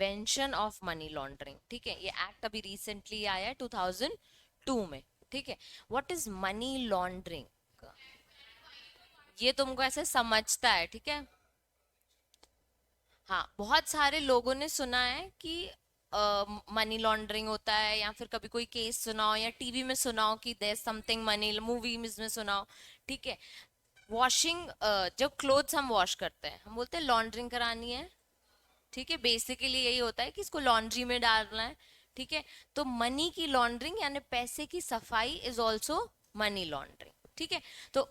Prevention of money laundering, ठीक है। ये एक्ट अभी रिसेंटली आया है 2002 में, ठीक है। व्हाट इज मनी लॉन्ड्रिंग, ये तुमको ऐसे समझता है, ठीक है। हाँ, बहुत सारे लोगों ने सुना है कि मनी लॉन्ड्रिंग होता है, या फिर कभी कोई केस सुनाओ या टीवी में सुनाओ कि देयर समथिंग मनी, मूवी में सुनाओ, ठीक है। वॉशिंग, जब क्लोथ्स हम वॉश करते हैं हम बोलते हैं लॉन्ड्रिंग करानी है, ठीक है। बेसिकली यही होता है कि इसको लॉन्ड्री में डालना है, ठीक है। तो मनी की लॉन्ड्रिंग यानी पैसे की सफाई इज ऑल्सो मनी लॉन्ड्रिंग, ठीक है। तो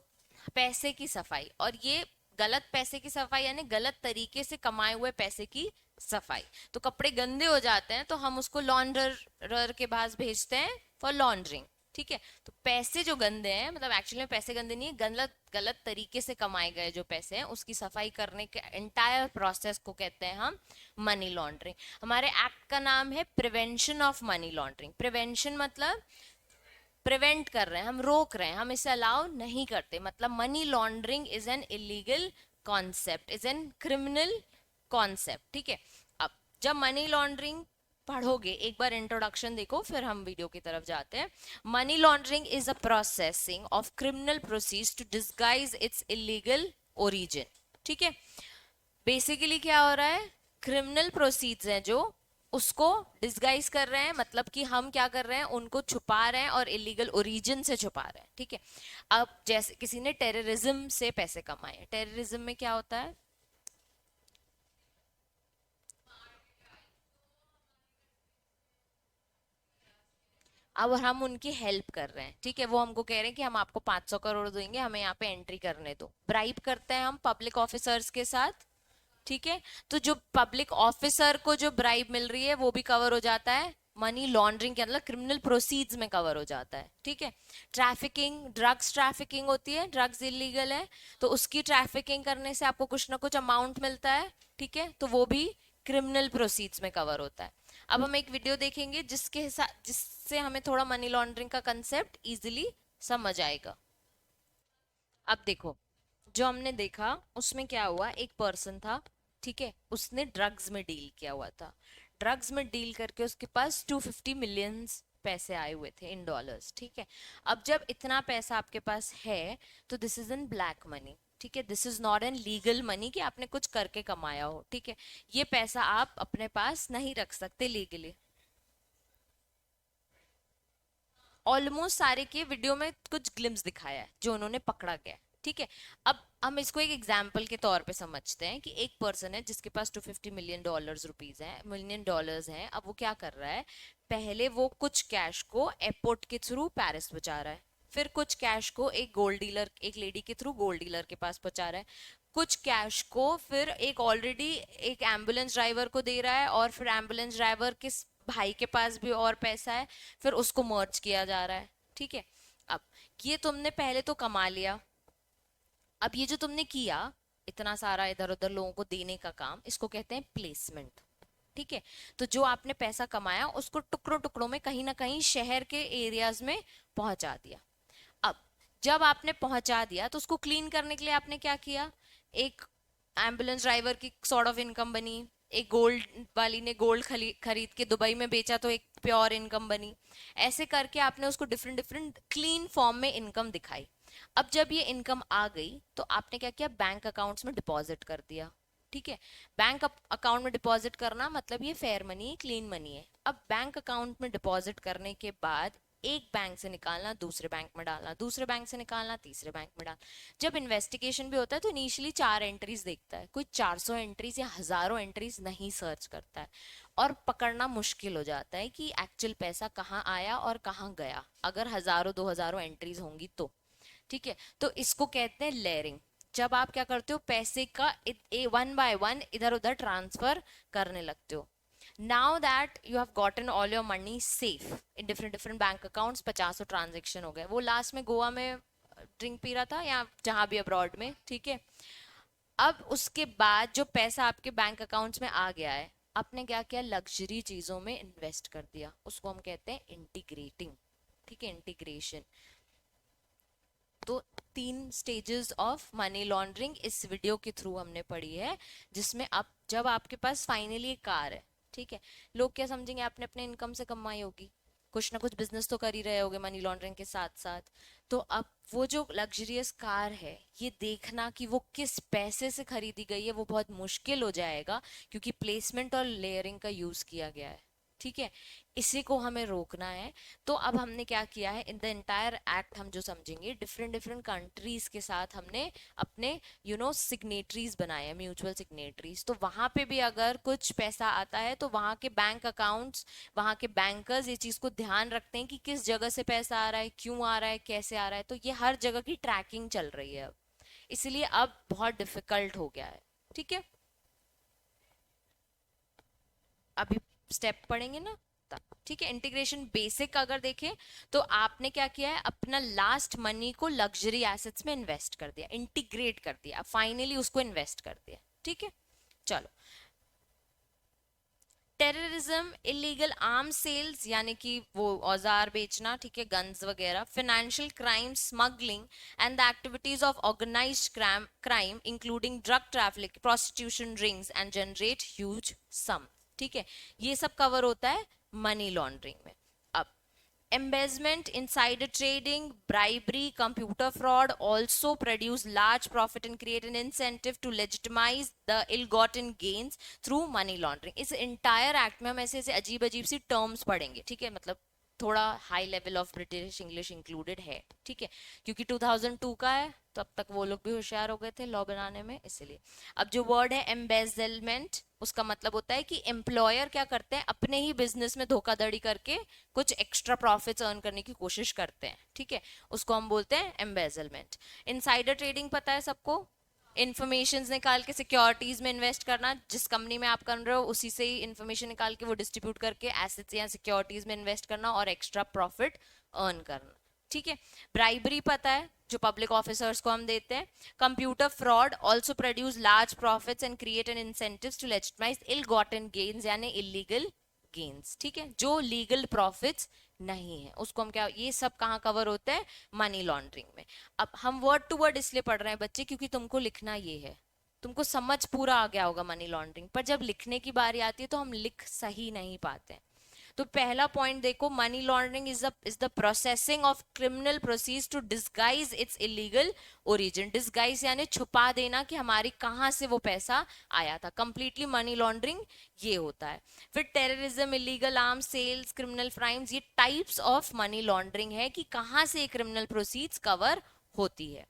पैसे की सफाई, और ये गलत पैसे की सफाई यानी गलत तरीके से कमाए हुए पैसे की सफाई। तो कपड़े गंदे हो जाते हैं तो हम उसको लॉन्डरर के पास भेजते हैं फॉर लॉन्ड्रिंग, ठीक है। तो पैसे जो गंदे हैं, मतलब एक्चुअली में पैसे गंदे नहीं है, गलत गलत तरीके से कमाए गए जो पैसे हैं उसकी सफाई करने के एंटायर प्रोसेस को कहते हैं हम मनी लॉन्ड्रिंग। हमारे एक्ट का नाम है prevention of money laundering. Prevention मतलब प्रिवेंट कर रहे हैं, हम रोक रहे हैं, हम इसे अलाउ नहीं करते। मतलब money laundering is an illegal concept, is an criminal concept, ठीक है। अब जब मनी लॉन्ड्रिंग पढ़ोगे, एक बार इंट्रोडक्शन देखो फिर हम वीडियो की तरफ जाते हैं। Money laundering is a processing of criminal proceeds to disguise its illegal origin, ठीक है। बेसिकली क्या हो रहा है, क्रिमिनल प्रोसीड्स हैं जो उसको डिस्गाइज कर रहे हैं, मतलब कि हम क्या कर रहे हैं, उनको छुपा रहे हैं और इलीगल ओरिजिन से छुपा रहे हैं, ठीक है। अब जैसे किसी ने टेररिज्म से पैसे कमाए, टेररिज्म में क्या होता है, अब हम उनकी हेल्प कर रहे हैं, ठीक है। वो हमको कह रहे हैं कि हम आपको 500 करोड़ देंगे, हमें यहाँ पे एंट्री करने दो। ब्राइब करते हैं हम पब्लिक ऑफिसर्स के साथ, ठीक है। तो जो पब्लिक ऑफिसर को जो ब्राइब मिल रही है वो भी कवर हो जाता है मनी लॉन्ड्रिंग के अंदर, क्रिमिनल प्रोसीड्स में कवर हो जाता है, ठीक है। ट्रैफिकिंग, ड्रग्स ट्रैफिकिंग होती है, ड्रग्स इलीगल है, तो उसकी ट्रैफिकिंग करने से आपको कुछ ना कुछ अमाउंट मिलता है, ठीक है। तो वो भी क्रिमिनल प्रोसीड्स में कवर होता है। अब हम एक वीडियो देखेंगे जिससे हमें थोड़ा मनी लॉन्ड्रिंग का कंसेप्ट इजीली समझ आएगा। अब देखो, जो हमने देखा उसमें क्या हुआ, एक पर्सन था, ठीक है। उसने ड्रग्स में डील किया हुआ था। ड्रग्स में डील करके उसके पास 250 मिलियंस पैसे आए हुए थे इन डॉलर्स, ठीक है। अब जब इतना पैसा आपके पास है तो this is in black money, ठीक है। This is not an legal money कि आपने कुछ करके कमाया हो, ठीक है। ये पैसा आप अपने पास नहीं रख सकते लीगली। ऑलमोस्ट सारे के वीडियो में कुछ ग्लिम्स दिखाया है जो उन्होंने पकड़ा गया, ठीक है। अब हम इसको एक एग्जाम्पल के तौर पे समझते हैं कि एक पर्सन है जिसके पास 250 मिलियन डॉलर्स रुपीज हैं, मिलियन डॉलर्स हैं। अब वो क्या कर रहा है, पहले वो कुछ कैश को एयरपोर्ट के थ्रू पेरिस पहुंचा रहा है, फिर कुछ कैश को एक गोल्ड डीलर, एक लेडी के थ्रू गोल्ड डीलर के पास पहुंचा रहा है, कुछ कैश को फिर एक ऑलरेडी एक एम्बुलेंस ड्राइवर को दे रहा है, और फिर एम्बुलेंस ड्राइवर के भाई के पास भी और पैसा है, फिर उसको मर्ज किया जा रहा है, ठीक है। अब ये तुमने पहले तो कमा लिया, अब ये जो तुमने किया इतना सारा इधर उधर लोगों को देने का काम, इसको कहते हैं प्लेसमेंट, ठीक है। तो जो आपने पैसा कमाया उसको टुकड़ों टुकड़ों में कहीं ना कहीं शहर के एरियाज में पहुंचा दिया। अब जब आपने पहुंचा दिया तो उसको क्लीन करने के लिए आपने क्या किया, एक एम्बुलेंस ड्राइवर की सॉर्ट ऑफ इनकम बनी, एक गोल्ड वाली ने गोल्ड खरीद के दुबई में बेचा तो एक प्योर इनकम बनी। ऐसे करके आपने उसको डिफरेंट डिफरेंट क्लीन फॉर्म में इनकम दिखाई। अब जब ये इनकम आ गई तो आपने क्या किया, बैंक अकाउंट्स में डिपॉजिट कर दिया, ठीक है। बैंक अकाउंट में डिपॉजिट करना मतलब ये फेयर मनी, क्लीन मनी है। अब बैंक अकाउंट में डिपॉजिट करने के बाद एक बैंक से निकालना दूसरे बैंक में डालना, दूसरे बैंक से निकालना तीसरे बैंक में डालना। जब इन्वेस्टिगेशन भी होता है तो इनिशियली 4 एंट्रीज देखता है, कोई 400 एंट्रीज या हजारों एंट्रीज नहीं सर्च करता है, और पकड़ना मुश्किल हो जाता है कि एक्चुअल पैसा कहाँ आया और कहाँ गया, अगर हजारों 2000 एंट्रीज होंगी तो, ठीक है। तो इसको कहते हैं लेयरिंग। जब आप क्या करते हो, पैसे का वन बाय वन इधर उधर ट्रांसफर करने लगते हो। Now that you have gotten all your money safe in different different bank accounts, 50 transaction हो गए, वो लास्ट में गोवा में ड्रिंक पी रहा था या जहां भी अब्रॉड में, ठीक है। अब उसके बाद जो पैसा आपके बैंक अकाउंट्स में आ गया है, आपने क्या किया, लग्जरी चीजों में इन्वेस्ट कर दिया, उसको हम कहते हैं इंटीग्रेटिंग, ठीक है, इंटीग्रेशन। तो 3 स्टेजेस ऑफ मनी लॉन्ड्रिंग इस वीडियो के थ्रू हमने पढ़ी है, जिसमें अब जब आपके पास फाइनली एक कार है, ठीक है, लोग क्या समझेंगे, आपने अपने इनकम से कमाई होगी, कुछ ना कुछ बिजनेस तो कर ही रहे होगे मनी लॉन्ड्रिंग के साथ साथ। तो अब वो जो लग्जरियस कार है, ये देखना कि वो किस पैसे से खरीदी गई है वो बहुत मुश्किल हो जाएगा, क्योंकि प्लेसमेंट और लेयरिंग का यूज किया गया है। ठीक है, इसी को हमें रोकना है। तो अब हमने क्या किया है, इन द एंटायर एक्ट हम जो समझेंगे, डिफरेंट डिफरेंट कंट्रीज के साथ हमने अपने सिग्नेटरीज बनाए हैं, म्यूचुअल सिग्नेटरीज। तो वहां पे भी अगर कुछ पैसा आता है तो वहां के बैंक अकाउंट्स, वहां के बैंकर्स ये चीज को ध्यान रखते हैं कि किस जगह से पैसा आ रहा है, क्यों आ रहा है, कैसे आ रहा है। तो ये हर जगह की ट्रैकिंग चल रही है अब, इसलिए अब बहुत डिफिकल्ट हो गया है। ठीक है, अभी स्टेप पढ़ेंगे ना तब। ठीक है, इंटीग्रेशन बेसिक अगर देखें तो आपने क्या किया है, अपना लास्ट मनी को लग्जरी एसेट्स में इन्वेस्ट कर दिया, इंटीग्रेट कर दिया, फाइनली उसको इन्वेस्ट कर दिया। ठीक है, चलो। टेररिज्म, इलीगल आर्म सेल्स यानी कि वो औजार बेचना, ठीक है, गन्स वगैरह, financial crime, smuggling and the activities of organised crime including drug trafficking, prostitution, rings and generate huge sum. ठीक है, ये सब कवर होता है मनी लॉन्ड्रिंग में। अब embezzlement, insider trading, bribery, computer fraud also produce large profit and create an incentive to legitimize the ill-gotten gains through money laundering. इस entire act में हम ऐसे ऐसे अजीब अजीब सी terms पढ़ेंगे, ठीक है, मतलब थोड़ा high level of British English included है। ठीक है, क्योंकि 2002 का है तो अब तक वो लोग भी होशियार हो गए थे लॉ बनाने में, इसलिए। अब जो वर्ड है एम्बेजलमेंट, उसका मतलब होता है कि एम्प्लॉयर क्या करते हैं, अपने ही बिजनेस में धोखाधड़ी करके कुछ एक्स्ट्रा प्रॉफिट्स अर्न करने की कोशिश करते हैं। ठीक है, उसको हम बोलते हैं एम्बेजलमेंट। इनसाइडर ट्रेडिंग पता है सबको, इंफॉर्मेशन निकाल के सिक्योरिटीज में इन्वेस्ट करना, जिस कंपनी में आप कर रहे हो उसी से ही इंफॉर्मेशन निकाल के वो डिस्ट्रीब्यूट करके एसेट्स या सिक्योरिटीज में इन्वेस्ट करना और एक्स्ट्रा प्रॉफिट अर्न करना। ठीक है, ब्राइबरी पता है, जो पब्लिक ऑफिसर्स को हम देते हैं। Computer fraud also produce large profits and create an incentives to legitimise ill gotten gains यानी इलीगल गेन्स। ठीक है, जो लीगल प्रॉफिट्स नहीं है उसको हम क्या, ये सब कहाँ कवर होता है, मनी लॉन्ड्रिंग में। अब हम वर्ड टू वर्ड इसलिए पढ़ रहे हैं बच्चे क्योंकि तुमको लिखना ये है, तुमको समझ पूरा आ गया होगा मनी लॉन्ड्रिंग, पर जब लिखने की बारी आती है तो हम लिख सही नहीं पाते हैं। तो पहला पॉइंट देखो, money laundering is the processing of criminal proceeds to disguise its illegal origin. Disguise यानी छुपा देना कि हमारी कहां से वो पैसा आया था, कंप्लीटली मनी लॉन्ड्रिंग ये होता है। फिर terrorism, illegal arm sales, criminal crimes, ये टाइप्स ऑफ मनी लॉन्ड्रिंग है कि कहां से क्रिमिनल प्रोसीज कवर होती है।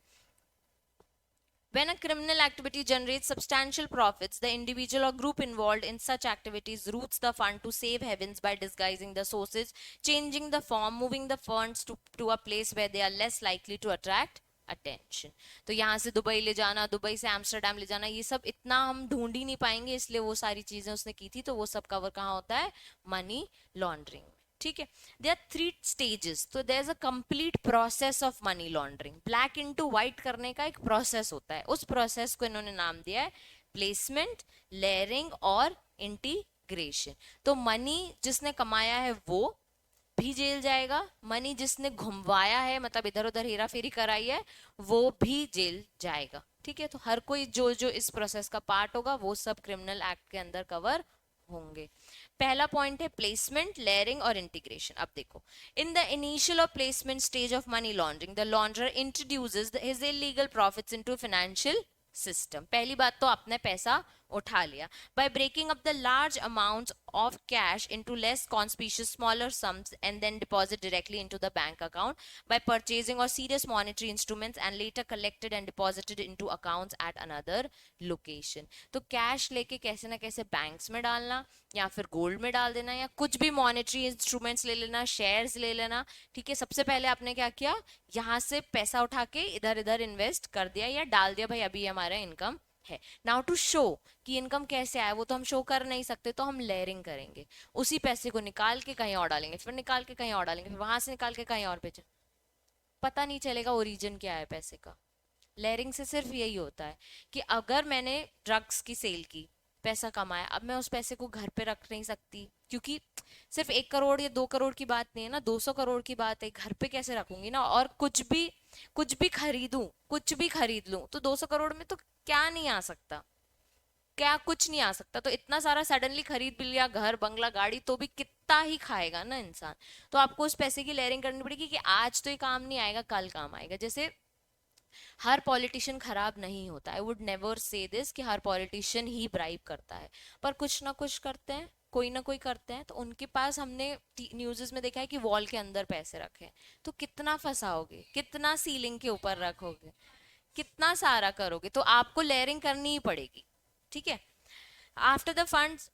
When a criminal activity generates substantial profits, the individual or group involved in such activities routes the fund to safe havens by disguising the sources, changing the form, moving the funds to a place where they are less likely to attract attention. तो यहाँ से Dubai ले जाना, Dubai से Amsterdam ले जाना, ये सब इतना हम ढूंढ ही नहीं पाएंगे, इसलिए वो सारी चीजें उसने की थी, तो वो सब कवर कहाँ होता है, मनी लॉन्ड्रिंग। ठीक है, देयर आर 3 स्टेजेस, तो there is a complete process of money laundering. Black into white करने का एक प्रोसेस होता है, उस प्रोसेस को इन्होंने नाम दिया है प्लेसमेंट, लेयरिंग और इंटीग्रेशन। तो मनी जिसने कमाया है वो भी जेल जाएगा, मनी जिसने घुमवाया है मतलब इधर उधर हेरा फेरी कराई है वो भी जेल जाएगा। ठीक है, तो हर कोई जो जो इस प्रोसेस का पार्ट होगा वो सब क्रिमिनल एक्ट के अंदर कवर होंगे। पहला पॉइंट है प्लेसमेंट, लेयरिंग और इंटीग्रेशन। अब देखो, इन द इनिशियल और placement stage of money laundering the launderer introduces his illegal profits into financial system. पहली बात तो आपने पैसा उठा लिया by breaking up the large amounts of cash into less conspicuous smaller sums and then deposit directly into the bank account by purchasing or serious monetary instruments and later collected and deposited into accounts at another location। तो cash लेके कैसे ना कैसे banks में डालना या फिर gold में डाल देना या कुछ भी मॉनेटरी इंस्ट्रूमेंट्स ले लेना, शेयर्स ले लेना। ठीक है, सबसे पहले आपने क्या किया, यहाँ से पैसा उठा के इधर इधर इन्वेस्ट कर दिया या डाल दिया, भाई अभी हमारा इनकम है। नाउ टू शो कि इनकम कैसे आया वो तो हम शो कर नहीं सकते, तो हम लेयरिंग करेंगे, उसी पैसे को निकाल के कहीं और डालेंगे, फिर निकाल के कहीं और डालेंगे, फिर वहां से निकाल के कहीं और बेचें, पता नहीं चलेगा ओरिजिन क्या है पैसे का। लेयरिंग से सिर्फ यही होता है कि अगर मैंने ड्रग्स की सेल की, पैसा कमाया, अब मैं उस पैसे को घर पे रख नहीं सकती, क्योंकि सिर्फ 1 करोड़ या 2 करोड़ की बात नहीं है ना, 200 करोड़ की बात है, घर पे कैसे रखूंगी ना। और कुछ भी खरीदूं, कुछ भी खरीद लूं तो 200 करोड़ में तो क्या नहीं आ सकता। क्या कुछ नहीं आ सकता, तो इतना सारा सडनली खरीद भी लिया, घर बंगला गाड़ी, तो भी कितना ही खाएगा ना इंसान। तो आपको उस पैसे की लेयरिंग करनी पड़ेगी कि आज तो ये काम नहीं आएगा, कल काम आएगा। जैसे हर पॉलिटिशियन खराब नहीं होता, I would never say this कि हर पॉलिटिशियन ही ब्राइब करता है, पर कुछ ना कुछ करते हैं, कोई ना कोई करते हैं। तो उनके पास हमने न्यूज़ में देखा है कि वॉल के अंदर पैसे रखे हैं, तो कितना फंसाओगे, कितना सीलिंग के ऊपर रखोगे, कितना सारा करोगे, तो आपको लेयरिंग करनी ही पड़ेगी। ठीक है। आफ्टर द फंड्स,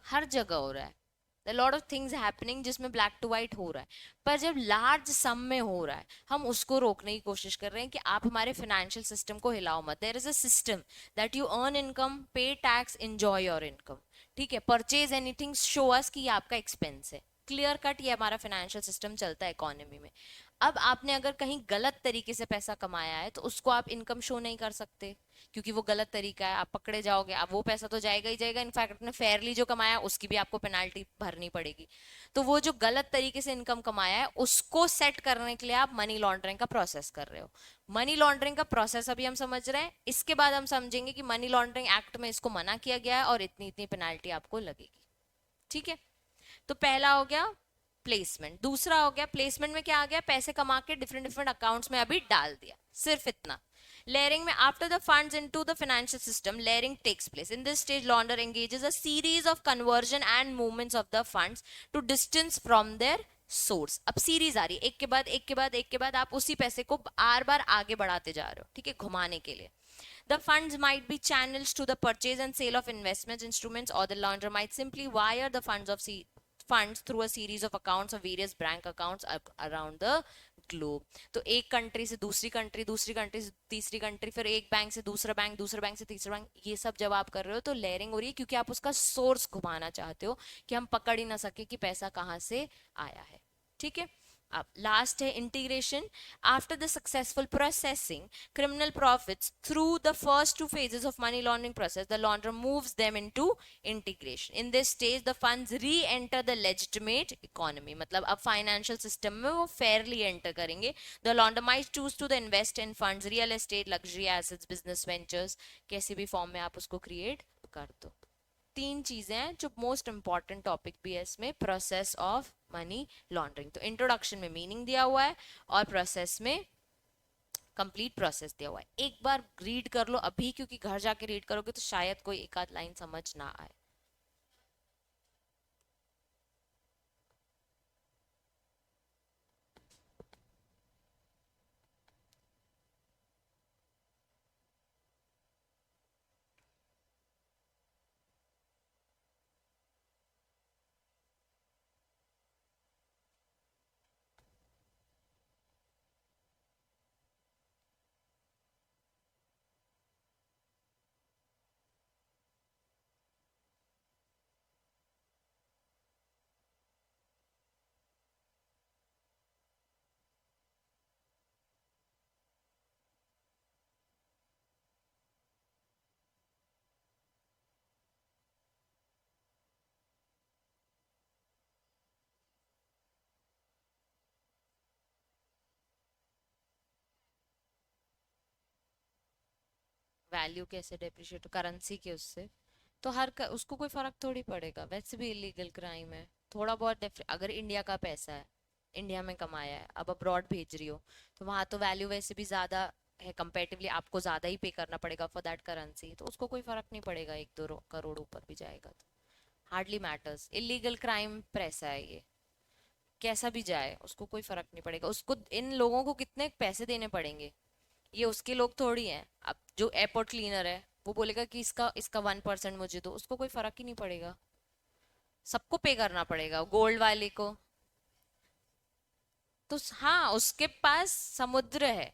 हर जगह हो रहा है, लॉट ऑफ थिंग्स हैपनिंग जिसमें ब्लैक टू वाइट हो रहा है। पर जब लार्ज सम में हो रहा है, हम उसको रोकने की कोशिश कर रहे हैं कि आप हमारे फाइनेंशियल सिस्टम को हिलाओ मत। There is a system that you earn income, pay tax, enjoy your income. ठीक है, परचेज एनीथिंग, शो अस कि ये आपका एक्सपेंस है, क्लियर कट, ये हमारा फाइनेंशियल सिस्टम चलता है इकोनॉमी में। अब आपने अगर कहीं गलत तरीके से पैसा कमाया है तो उसको आप इनकम शो नहीं कर सकते, क्योंकि वो गलत तरीका है, आप पकड़े जाओगे, अब वो पैसा तो जाएगा ही जाएगा। इनफैक्ट अपने फेयरली जो कमाया उसकी भी आपको पेनाल्टी भरनी पड़ेगी। तो वो जो गलत तरीके से इनकम कमाया है उसको सेट करने के लिए आप मनी लॉन्ड्रिंग का प्रोसेस कर रहे हो। मनी लॉन्ड्रिंग का प्रोसेस अभी हम समझ रहे हैं, इसके बाद हम समझेंगे कि मनी लॉन्ड्रिंग एक्ट में इसको मना किया गया है और इतनी इतनी पेनाल्टी आपको लगेगी। ठीक है। तो पहला हो गया प्लेसमेंट। दूसरा हो गया, प्लेसमेंट में क्या आ गया, पैसे कमा के डिफरेंट डिफरेंट अकाउंट्स में अभी डाल दिया, सिर्फ इतना। Layering में after the funds into the financial system, layering takes place. In this stage, launder engages a series of conversion and movements of the funds to distance from their source. अब series आ रही है, एक के बाद एक के बाद एक के बाद, आप उसी पैसे को बार बार आगे बढ़ाते जा रहे हो, ठीक है, घुमाने के लिए। The funds might be channeled to the purchase and sale of investment instruments, or the launder might simply wire the funds through a series of accounts of various bank accounts around the globe. तो एक country से दूसरी country, दूसरी country से तीसरी country, फिर एक bank से दूसरा बैंक, दूसरे बैंक से तीसरा बैंक, ये सब जब आप कर रहे हो तो लेयरिंग हो रही है, क्योंकि आप उसका सोर्स घुमाना चाहते हो कि हम पकड़ ही ना सके कि पैसा कहाँ से आया है। ठीक है। अब लास्ट है integration. After the successful processing criminal profits through the first two phases of money laundering process, the launderer moves them into integration. In this stage the funds re-enter the legitimate economy, मतलब अब financial system में वो Fairlie enter करेंगे। the launderer might choose to the invest in funds, real estate, luxury assets, business ventures, कैसे भी form में आप उसको क्रिएट कर दो। तीन चीजें हैं जो मोस्ट इंपॉर्टेंट टॉपिक भी है इसमें, प्रोसेस ऑफ मनी लॉन्ड्रिंग। तो इंट्रोडक्शन में मीनिंग दिया हुआ है और प्रोसेस में कंप्लीट प्रोसेस दिया हुआ है। एक बार रीड कर लो अभी, क्योंकि घर जाके रीड करोगे तो शायद कोई एक आध लाइन समझ ना आए। वैल्यू कैसे डेप्रिशिएट, करेंसी के उससे, तो उसको कोई फर्क थोड़ी पड़ेगा, वैसे भी इलीगल क्राइम है। थोड़ा बहुत अगर इंडिया का पैसा है, इंडिया में कमाया है, अब अब्रॉड भेज रही हो, तो वहां तो वैल्यू वैसे भी ज्यादा है कंपेरेटिवली, आपको ज्यादा ही पे करना पड़ेगा फॉर दैट करेंसी, तो उसको कोई फर्क नहीं पड़ेगा, एक दो करोड़ ऊपर भी जाएगा तो हार्डली मैटर्स। इलीगल क्राइम पैसा है ये, कैसा भी जाए उसको कोई फर्क नहीं पड़ेगा। उसको इन लोगों को कितने पैसे देने पड़ेंगे, ये उसके लोग थोड़ी हैं। अब जो एयरपोर्ट क्लीनर है वो बोलेगा कि इसका इसका 1% मुझे दो, उसको कोई फर्क ही नहीं पड़ेगा, सबको पे करना पड़ेगा, गोल्ड वाले को। तो हाँ, उसके पास समुद्र है,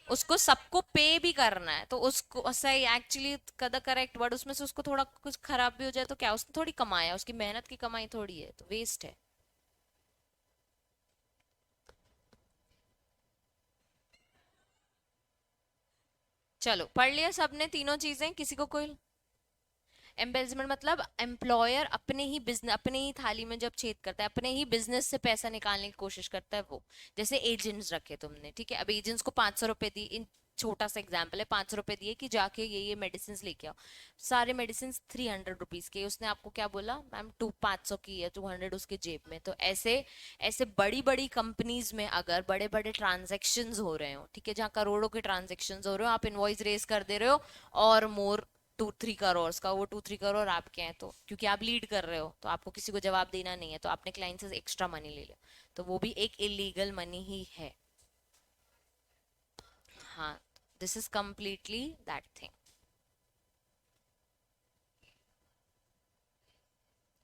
उसको सबको पे भी करना है, तो उसको सही एक्चुअली कदा करेक्ट वर्ड, उसमें से उसको थोड़ा कुछ खराब भी हो जाए तो क्या, उसने थोड़ी कमाया, उसकी मेहनत की कमाई थोड़ी है, तो वेस्ट है। चलो पढ़ लिया सबने तीनों चीजें, किसी को कोई। एम्बेजमेंट मतलब एम्प्लॉयर अपने ही बिजनेस, अपने ही थाली में जब छेद करता है, अपने ही बिजनेस से पैसा निकालने की कोशिश करता है वो। जैसे एजेंट्स रखे तुमने, ठीक है, अब एजेंट्स को 500 रुपए दी, छोटा सा एग्जाम्पल है, 500 रुपए दिए कि जाके ये मेडिसिन लेके आओ, सारे मेडिसिन 300 रुपीज के, उसने आपको क्या बोला, मैम 500 की है, 200 उसके जेब में। तो ऐसे ऐसे बड़ी बड़ी कंपनीज में अगर बड़े बड़े ट्रांजेक्शन हो रहे हो, ठीक है, जहाँ करोड़ों के ट्रांजेक्शन हो रहे हो, आप इनवॉइस रेस कर दे रहे हो, और मोर 2-3 करोड़ का, वो 2-3 करोड़ आपके हैं, तो क्योंकि आप लीड कर रहे हो तो आपको किसी को जवाब देना नहीं है, तो आपने क्लाइंट से एक्स्ट्रा मनी ले लिया, तो वो भी एक इलीगल मनी ही है। हाँ, this is completely that thing.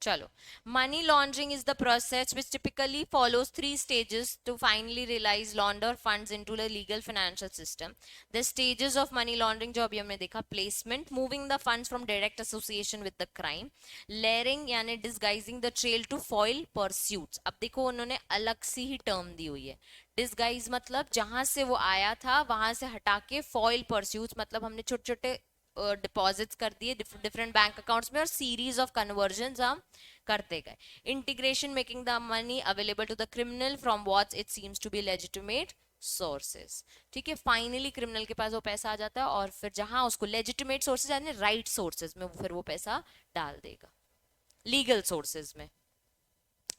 चलो, money laundering is the process which typically follows 3 stages to finally realize launder funds into the legal financial system. The stages of money laundering जो अभी हमने देखा, placement, moving the funds from direct association with the crime, layering यानी disguising the trail to foil pursuits. अब देखो उन्होंने अलग सी ही term दी हुई है, डिसगाइज मतलब जहां से वो आया था वहां से हटा के, फॉइल परस्यूट्स मतलब हमने छोटे छोटे डिपॉजिट्स कर दिए डिफरेंट बैंक अकाउंट्स में, और सीरीज ऑफ कन्वर्जन हम करते गए। Integration, making the money available to the criminal from what it seems to be legitimate sources. ठीक है, फाइनली क्रिमिनल के पास वो पैसा आ जाता है, और फिर जहां उसको लेजिटिमेट सोर्सेज यानी राइट सोर्सेज में फिर वो पैसा डाल देगा, लीगल सोर्सेज में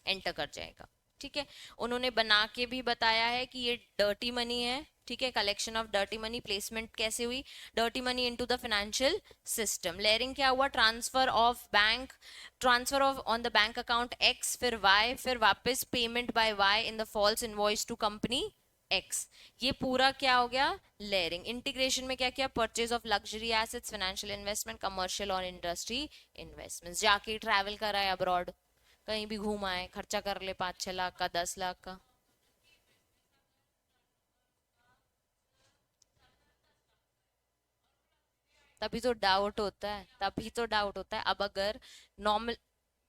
एंटर कर जाएगा। ठीक है, उन्होंने बना के भी बताया है कि ये डर्टी मनी है। ठीक है, collection of dirty money, placement कैसे हुई, dirty money into the financial system. Layering क्या हुआ, transfer of bank, transfer of on the bank account X, फिर वाई, फिर वापस payment by Y in the false invoice to company X. ये पूरा क्या हो गया, लेयरिंग। इंटीग्रेशन में क्या किया, purchase of luxury assets, financial investment, commercial और इंडस्ट्री इन्वेस्टमेंट्स, जाके ट्रैवल करा है अब्रॉड, कहीं भी घूम आए, खर्चा कर ले 5-6 लाख का, 10 लाख का। तभी तो डाउट होता है, तभी तो डाउट होता है। अब अगर नॉर्मल,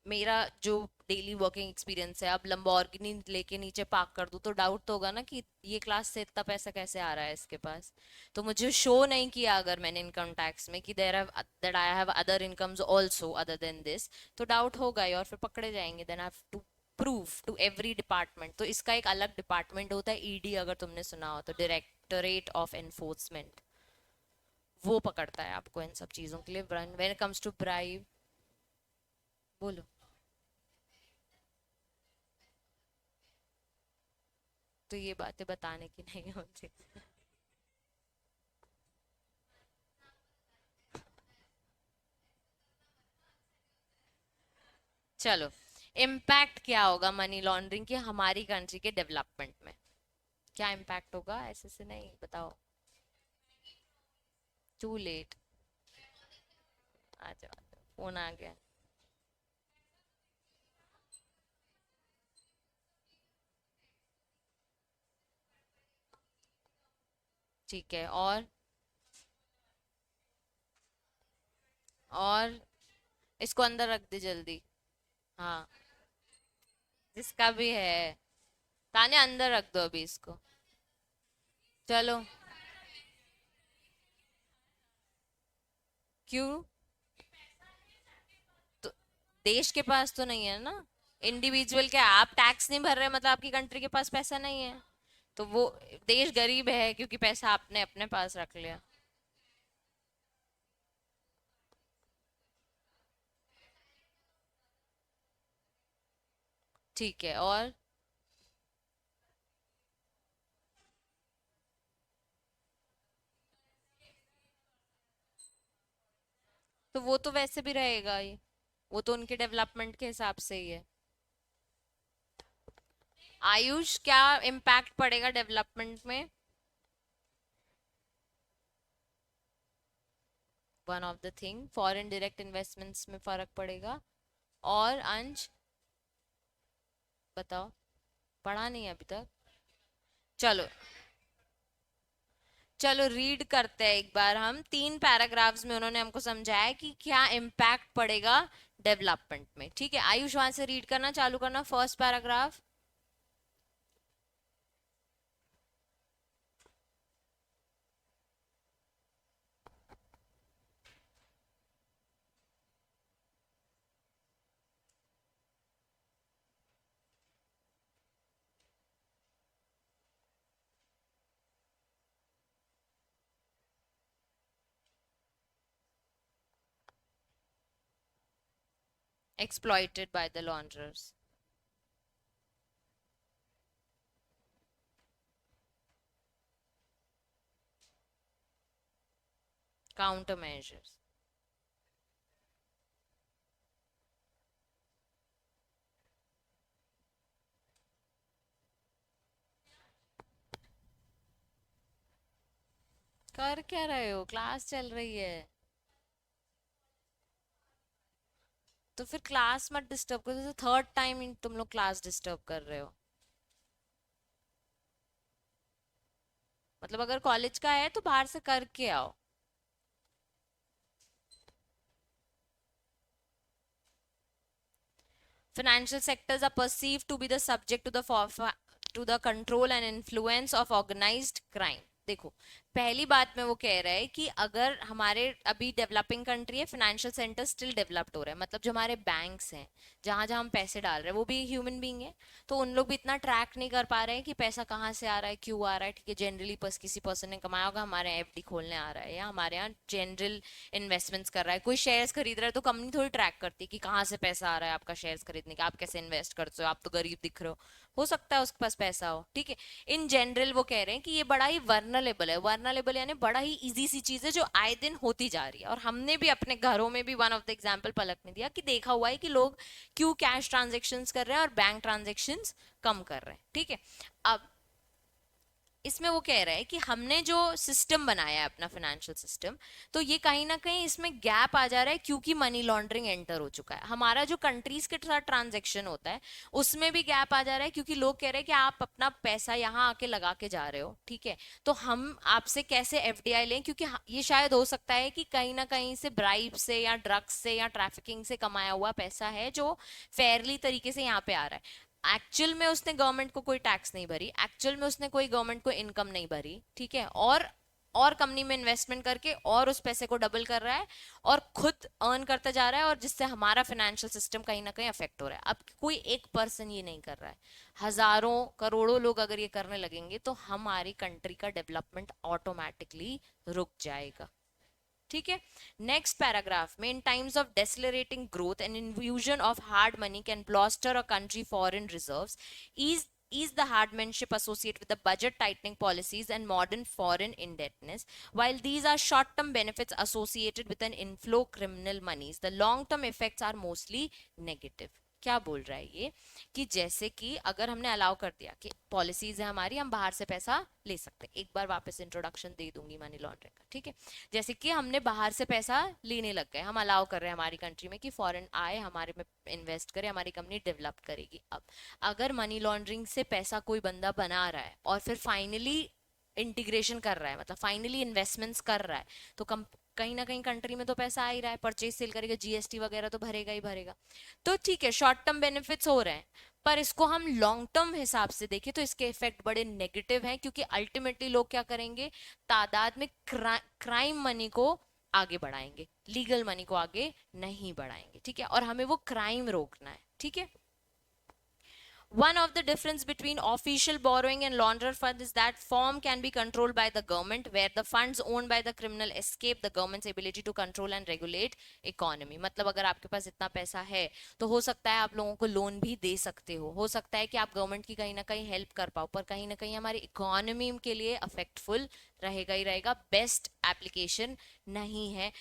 मेरा जो डेली वर्किंग एक्सपीरियंस है, अब लंबोर्गिनी लेके नीचे पार्क कर दूं तो डाउट तो होगा ना कि ये क्लास से इतना पैसा कैसे आ रहा है इसके पास। तो मुझे शो नहीं किया अगर मैंने इनकम टैक्स में कि there have that I have other incomes also other than this, तो डाउट होगा ही और फिर पकड़े जाएंगे। Then I have to prove to every department. तो इसका एक अलग डिपार्टमेंट होता है, ईडी, अगर तुमने सुना हो तो, डायरेक्टरेट ऑफ एनफोर्समेंट, वो पकड़ता है आपको इन सब चीजों के लिए। When it comes to bribe, बोलो। तो ये बातें बताने की नहीं है मुझे। चलो, इम्पैक्ट क्या होगा मनी लॉन्ड्रिंग के हमारी कंट्री के डेवलपमेंट में, क्या इम्पैक्ट होगा, ऐसे से नहीं, बताओ। टू लेट, आ जाओ, फोन आ गया। ठीक है, और इसको अंदर रख दे जल्दी। हाँ, जिसका भी है, ताने अंदर रख दो अभी इसको। चलो, क्यों, तो देश के पास तो नहीं है ना, इंडिविजुअल क्या, आप टैक्स नहीं भर रहे मतलब आपकी कंट्री के पास पैसा नहीं है, तो वो देश गरीब है क्योंकि पैसा आपने अपने पास रख लिया। ठीक है, और तो वो तो वैसे भी रहेगा ही, वो तो उनके डेवलपमेंट के हिसाब से ही है। आयुष, क्या इम्पैक्ट पड़ेगा डेवलपमेंट में? One of the thing, foreign direct investments में फर्क पड़ेगा। और अंश, बताओ, पढ़ा नहीं है अभी तक। चलो, चलो रीड करते हैं एक बार हम, 3 पैराग्राफ्स में उन्होंने हमको समझाया कि क्या इम्पैक्ट पड़ेगा डेवलपमेंट में। ठीक है, आयुष वहां से रीड करना चालू करना, first paragraph. exploited by the launderers. Countermeasures. कर क्या रहे हो, क्लास चल रही है। तो फिर क्लास मत डिस्टर्ब करो, तो थर्ड टाइम तुम लोग क्लास डिस्टर्ब कर रहे हो। मतलब अगर कॉलेज का है तो बाहर से करके आओ। Financial sectors are perceived to be the subject to the control and influence of organized crime. देखो, पहली बात में वो कह रहा है कि अगर हमारे अभी डेवलपिंग कंट्री है, फाइनेंशियल सेंटर स्टिल डेवलप्ड हो रहा है, मतलब जो हमारे बैंक्स हैं जहां जहां हम पैसे डाल रहे हैं वो भी ह्यूमन बीइंग है, तो उन लोग भी इतना ट्रैक नहीं कर पा रहे हैं कि पैसा कहाँ से आ रहा है, क्यों आ रहा है। ठीक है, जनरली किसी पर्सन ने कमाया होगा, हमारे यहाँ एफडी खोलने आ रहा है या हमारे यहाँ जनरल इन्वेस्टमेंट्स कर रहा है, कोई शेयर्स खरीद रहा है, तो कंपनी थोड़ी ट्रैक करती है कि कहाँ से पैसा आ रहा है आपका शेयर्स खरीदने का, आप कैसे इन्वेस्ट करते हो, आप तो गरीब दिख रहे हो सकता है उसके पास पैसा हो। ठीक है, इन जनरल वो कह रहे हैं कि ये बड़ा ही वर्नरेबल है। वर्नरेबल यानी बड़ा ही इजी सी चीज है जो आए दिन होती जा रही है, और हमने भी अपने घरों में भी वन ऑफ द एग्जाम्पल पलक ने दिया कि देखा हुआ है कि लोग क्यों कैश ट्रांजेक्शन्स कर रहे हैं और बैंक ट्रांजेक्शन्स कम कर रहे हैं। ठीक है, अब इसमें वो कह रहा है कि हमने जो सिस्टम बनाया है अपना फाइनेंशियल सिस्टम, तो ये कहीं ना कहीं इसमें गैप आ जा रहा है क्योंकि मनी लॉन्ड्रिंग एंटर हो चुका है। हमारा जो कंट्रीज के साथ ट्रांजेक्शन होता है उसमें भी गैप आ जा रहा है, क्योंकि लोग कह रहे हैं कि आप अपना पैसा यहाँ आके लगा के जा रहे हो। ठीक है, तो हम आपसे कैसे एफडीआई लें, क्योंकि ये शायद हो सकता है कि कहीं ना कहीं से ब्राइब से या ड्रग्स से या ट्रैफिकिंग से कमाया हुआ पैसा है जो फेयरली तरीके से यहाँ पे आ रहा है। एक्चुअल में उसने गवर्नमेंट को कोई टैक्स नहीं भरी, एक्चुअल में उसने कोई गवर्नमेंट को इनकम नहीं भरी। ठीक है, और कंपनी में इन्वेस्टमेंट करके और उस पैसे को डबल कर रहा है और खुद अर्न करता जा रहा है, और जिससे हमारा फाइनेंशियल सिस्टम कहीं ना कहीं अफेक्ट हो रहा है। अब कोई एक पर्सन ये नहीं कर रहा है, हजारों करोड़ों लोग अगर ये करने लगेंगे तो हमारी कंट्री का डेवलपमेंट ऑटोमेटिकली रुक जाएगा। ठीक है, नेक्स्ट पैराग्राफ में, in times of decelerating growth and infusion of hard money can bolster a country foreign reserves, is the hardmanship associated with the budget tightening policies and modern foreign indebtedness. While these are short term benefits associated with an inflow criminal monies, the long term effects are mostly negative. क्या बोल रहा है ये, कि जैसे कि अगर हमने अलाउ कर दिया कि पॉलिसीज है हमारी, हम बाहर से पैसा ले सकते हैं। एक बार वापस इंट्रोडक्शन दे दूंगी मनी लॉन्ड्रिंग का। ठीक है, जैसे कि हमने बाहर से पैसा लेने लग गए, हम अलाउ कर रहे हैं हमारी कंट्री में कि फॉरेन आए हमारे में इन्वेस्ट करे, हमारी कंपनी डेवलप करेगी। अब अगर मनी लॉन्ड्रिंग से पैसा कोई बंदा बना रहा है और फिर फाइनली इंटीग्रेशन कर रहा है, मतलब फाइनली इन्वेस्टमेंट्स कर रहा है, तो कहीं ना कहीं कंट्री में तो पैसा आ ही रहा है, परचेज सेल करेगा, जीएसटी वगैरह तो भरेगा ही भरेगा। तो ठीक है, शॉर्ट टर्म बेनिफिट्स हो रहे हैं, पर इसको हम लॉन्ग टर्म हिसाब से देखें तो इसके इफेक्ट बड़े नेगेटिव हैं, क्योंकि अल्टीमेटली लोग क्या करेंगे, तादाद में क्राइम मनी को आगे बढ़ाएंगे, लीगल मनी को आगे नहीं बढ़ाएंगे। ठीक है, और हमें वो क्राइम रोकना है। ठीक है, one of the difference between official borrowing and launderer fund is that form can be controlled by the government, where the funds owned by the criminal escape the government's ability to control and regulate economy. मतलब अगर आपके पास इतना पैसा है तो हो सकता है आप लोगों को लोन भी दे सकते हो सकता है कि आप गवर्नमेंट की कहीं ना कहीं हेल्प कर पाओ, पर कहीं ना कहीं हमारी इकोनॉमी के लिए अफेक्टफुल रहेगा ही रहेगा। बेस्ट एप्लीकेशन नहीं है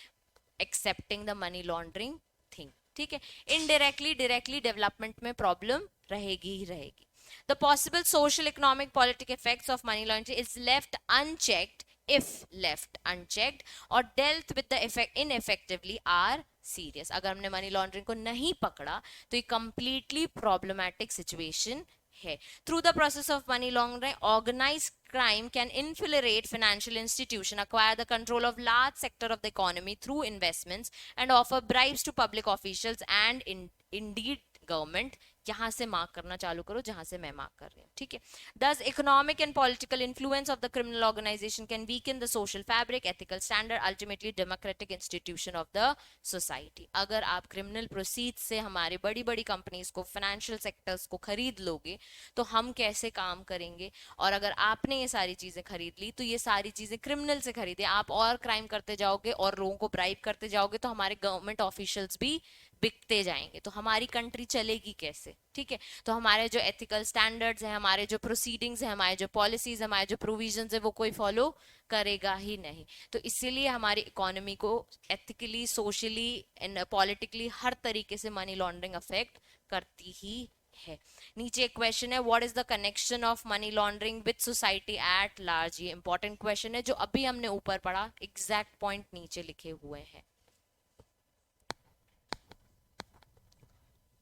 accepting the money laundering thing. ठीक है, इनडायरेक्टली डायरेक्टली डेवलपमेंट में प्रॉब्लम रहेगी ही रहेगी। The possible social economic politic effects of money laundering is left unchecked, if left unchecked or dealt with the effect ineffectively are serious. अगर हमने money laundering को नहीं पकड़ा तो ये कंप्लीटली प्रॉब्लमैटिक सिचुएशन है। Through the process of money laundering, organized crime can infiltrate financial institution, acquire the control of large sector of the economy through investments, and offer bribes to public officials and indeed government। यहाँ से mark करना चालू करो जहां से मैं mark कर रही हूँ। ठीक है, thus economic and political influence of the criminal organization can weaken the social fabric, ethical standard, ultimately democratic institution of the society। अगर आप क्रिमिनल प्रोसीड से हमारे बड़ी बड़ी कंपनीज को, फाइनेंशियल सेक्टर्स को खरीद लोगे तो हम कैसे काम करेंगे, और अगर आपने ये सारी चीजें खरीद ली तो ये सारी चीजें क्रिमिनल से खरीदे, आप और क्राइम करते जाओगे और लोगों को ब्राइब करते जाओगे, तो हमारे गवर्नमेंट ऑफिशियल्स भी बिकते जाएंगे तो हमारी कंट्री चलेगी कैसे? ठीक है, तो हमारे जो एथिकल स्टैंडर्ड्स हैं, हमारे जो प्रोसीडिंग्स हैं, हमारे जो पॉलिसीज, हमारे जो प्रोविजंस है, वो कोई फॉलो करेगा ही नहीं। तो इसीलिए हमारी इकोनॉमी को एथिकली, सोशली एंड पॉलिटिकली हर तरीके से मनी लॉन्ड्रिंग अफेक्ट करती ही है। नीचे एक क्वेश्चन है, what is the connection of money laundering with society at large. ये इंपॉर्टेंट क्वेश्चन है जो अभी हमने ऊपर पढ़ा, एग्जैक्ट पॉइंट नीचे लिखे हुए हैं,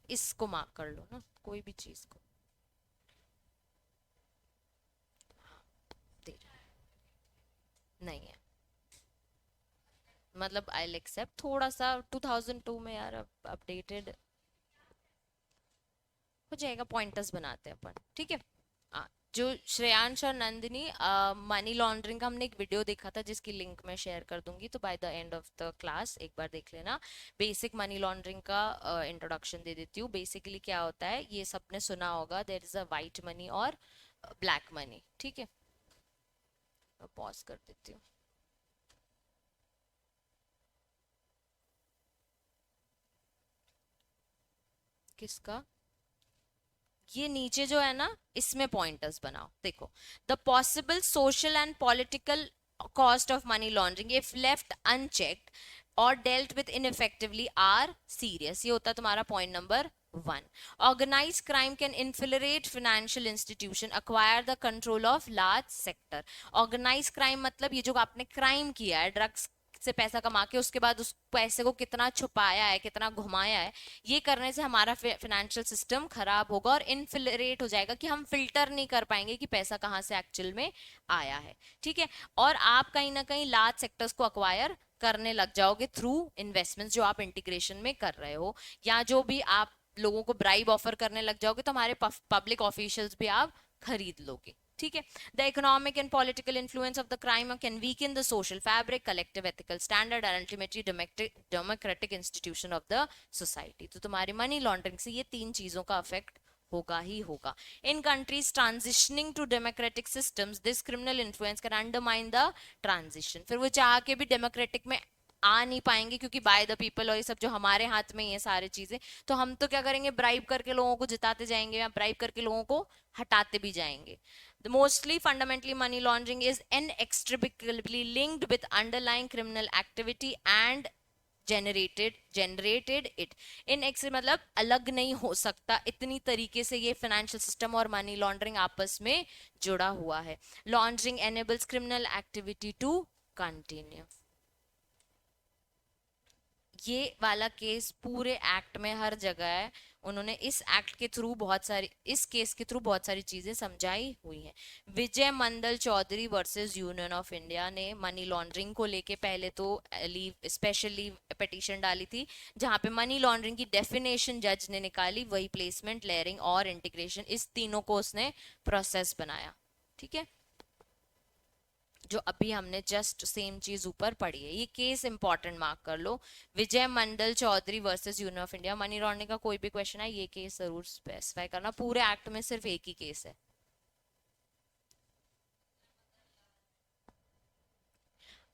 इसको मार्क कर लो ना, कोई भी चीज को। दे रहा है नहीं है, मतलब आई एक्सेप्ट थोड़ा सा 2002 में यार, अपडेटेड हो जाएगा, पॉइंटर्स बनाते हैं अपन, ठीक है। जो श्रेयांश और नंदिनी, मनी लॉन्ड्रिंग का हमने एक वीडियो देखा था जिसकी लिंक मैं शेयर कर दूंगी, तो by the end of the class एक बार देख लेना। बेसिक मनी लॉन्ड्रिंग का इंट्रोडक्शन दे देती हूँ। बेसिकली क्या होता है, ये सबने सुना होगा, there is a white money और ब्लैक मनी, ठीक है। पॉज कर देती हूँ। किसका? ये नीचे जो है ना, इसमें पॉइंटर्स बनाओ, देखो। The possible social and political cost of money laundering if left unchecked और dealt with ineffectively are serious. ये होता है तुम्हारा point number 1। Organise crime can infiltrate financial institution, acquire the control of large sector. Organise crime मतलब ये जो आपने crime किया है, ड्रग्स से पैसा कमा के उसके बाद उस पैसे को कितना छुपाया है, कितना घुमाया है, ये करने से हमारा फाइनेंशियल सिस्टम खराब होगा और इनफिलरेट हो जाएगा कि हम फिल्टर नहीं कर पाएंगे कि पैसा कहाँ से एक्चुअल में आया है, ठीक है। और आप कहीं ना कहीं लार्ज सेक्टर्स को अक्वायर करने लग जाओगे थ्रू इन्वेस्टमेंट्स जो आप इंटीग्रेशन में कर रहे हो, या जो भी आप लोगों को ब्राइब ऑफर करने लग जाओगे, तो हमारे पब्लिक ऑफिशियल्स भी आप खरीद लोगे, ठीक है। The economic and political influence of the crime can weaken the social fabric, collective ethical standard and ultimately democratic institution of the society. तो तुम्हारी मनी लॉन्ड्रिंग से ये 3 चीजों का अफेक्ट होगा ही होगा। In countries transitioning to democratic systems this criminal influence can undermine the transition. फिर वो चाह के भी डेमोक्रेटिक में आ नहीं पाएंगे क्योंकि बाय द पीपल और ये सब जो हमारे हाथ में ही है सारी चीजें, तो हम तो क्या करेंगे, ब्राइब करके लोगों को जिताते जाएंगे या ब्राइब करके लोगों को हटाते भी जाएंगे। The mostly fundamentally money laundering is inextricably linked with underlying criminal activity and generated it in मतलब अलग नहीं हो सकता, इतनी तरीके से ये फाइनेंशियल सिस्टम और मनी लॉन्ड्रिंग आपस में जुड़ा हुआ है। Laundering enables criminal activity to continue। ये वाला केस पूरे एक्ट में हर जगह है, उन्होंने इस एक्ट के थ्रू बहुत सारी, इस केस के थ्रू बहुत सारी चीजें समझाई हुई हैं। Vijay Mandal Choudhary versus union of India ने मनी लॉन्ड्रिंग को लेके पहले तो लीव, स्पेशल लीव पिटीशन डाली थी, जहां पे मनी लॉन्ड्रिंग की डेफिनेशन जज ने निकाली, वही प्लेसमेंट, लेयरिंग और इंटीग्रेशन, इस तीनों को उसने प्रोसेस बनाया, ठीक है। जो अभी हमने जस्ट सेम चीज ऊपर पढ़ी है, ये केस इंपॉर्टेंट, मार्क कर लो। Vijay Mandal Choudhary versus union of India. Money laundering का कोई भी क्वेश्चन है, ये केस जरूर स्पेसिफाई करना, पूरे एक्ट में सिर्फ एक ही केस है।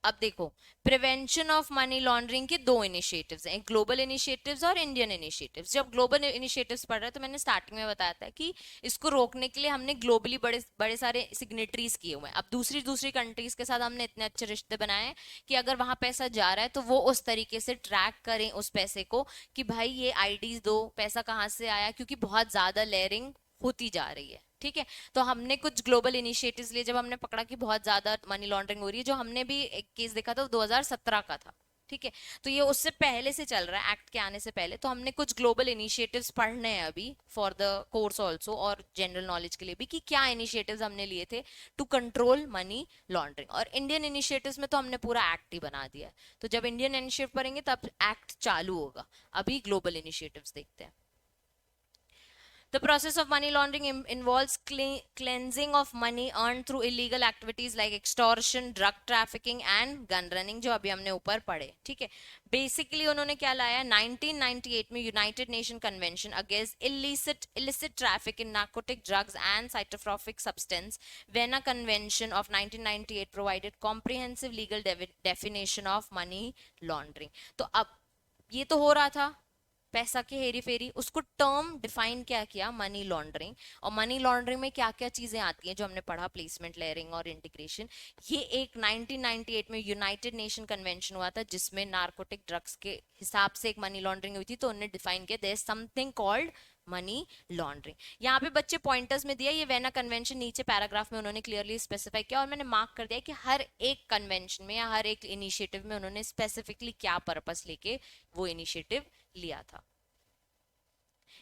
अब देखो, प्रिवेंशन ऑफ मनी लॉन्ड्रिंग के 2 इनिशिएटिव्स हैं, ग्लोबल इनिशिएटिव्स और इंडियन इनिशिएटिव्स। जब ग्लोबल इनिशिएटिव्स पढ़ रहे हैं तो मैंने स्टार्टिंग में बताया था कि इसको रोकने के लिए हमने ग्लोबली बड़े बड़े सारे सिग्नेटरीज किए हुए हैं। अब दूसरी दूसरी कंट्रीज के साथ हमने इतने अच्छे रिश्ते बनाए हैं कि अगर वहां पैसा जा रहा है तो वो उस तरीके से ट्रैक करें उस पैसे को कि भाई ये आईडीज दो, पैसा कहाँ से आया, क्योंकि बहुत ज्यादा लेयरिंग होती जा रही है, ठीक है। तो हमने कुछ ग्लोबल इनिशिएटिव्स लिए, जब हमने पकड़ा कि बहुत ज्यादा मनी लॉन्ड्रिंग हो रही है, जो हमने भी एक केस देखा था 2017 का था, ठीक है। तो ये उससे पहले से चल रहा है, एक्ट के आने से पहले। तो हमने कुछ ग्लोबल इनिशिएटिव्स पढ़ने हैं अभी फॉर द कोर्स ऑल्सो, और जनरल नॉलेज के लिए भी, कि क्या इनिशिएटिव्स हमने लिए थे टू कंट्रोल मनी लॉन्ड्रिंग। और इंडियन इनिशिएटिव्स में तो हमने पूरा एक्ट ही बना दिया है, तो जब इंडियन इनिशिएटिव पढ़ेंगे तब एक्ट चालू होगा। अभी ग्लोबल इनिशिएटिव्स देखते हैं। The process of money laundering involves cleansing of money earned through illegal activities like extortion, drug trafficking and gun running, जो अभी हमने ऊपर पढ़े, ठीक है। बेसिकली उन्होंने क्या लाया, 1998 में United Nation convention against illicit traffic in narcotic drugs and psychotropic substance, Vienna Convention of 1998 provided comprehensive legal definition of money laundering। तो अब ये तो हो रहा था पैसा की हेरी फेरी, उसको टर्म डिफाइन क्या किया, मनी लॉन्ड्रिंग। और मनी लॉन्ड्रिंग में क्या क्या चीजें आती हैं जो हमने पढ़ा, प्लेसमेंट, लेयरिंग और इंटीग्रेशन। ये एक 1998 में यूनाइटेड नेशन कन्वेंशन हुआ था जिसमें नार्कोटिक ड्रग्स के हिसाब से एक मनी लॉन्ड्रिंग हुई थी, तो उन्होंने डिफाइन किया there is something called money laundering. यहाँ पे बच्चे पॉइंटर्स में दिया, ये वेना कन्वेंशन नीचे पैराग्राफ में उन्होंने क्लियरली स्पेसिफाई किया, और मैंने मार्क कर दिया कि हर एक कन्वेंशन में या हर एक इनिशिएटिव में उन्होंने स्पेसिफिकली क्या पर्पस लेके वो इनिशिएटिव लिया था।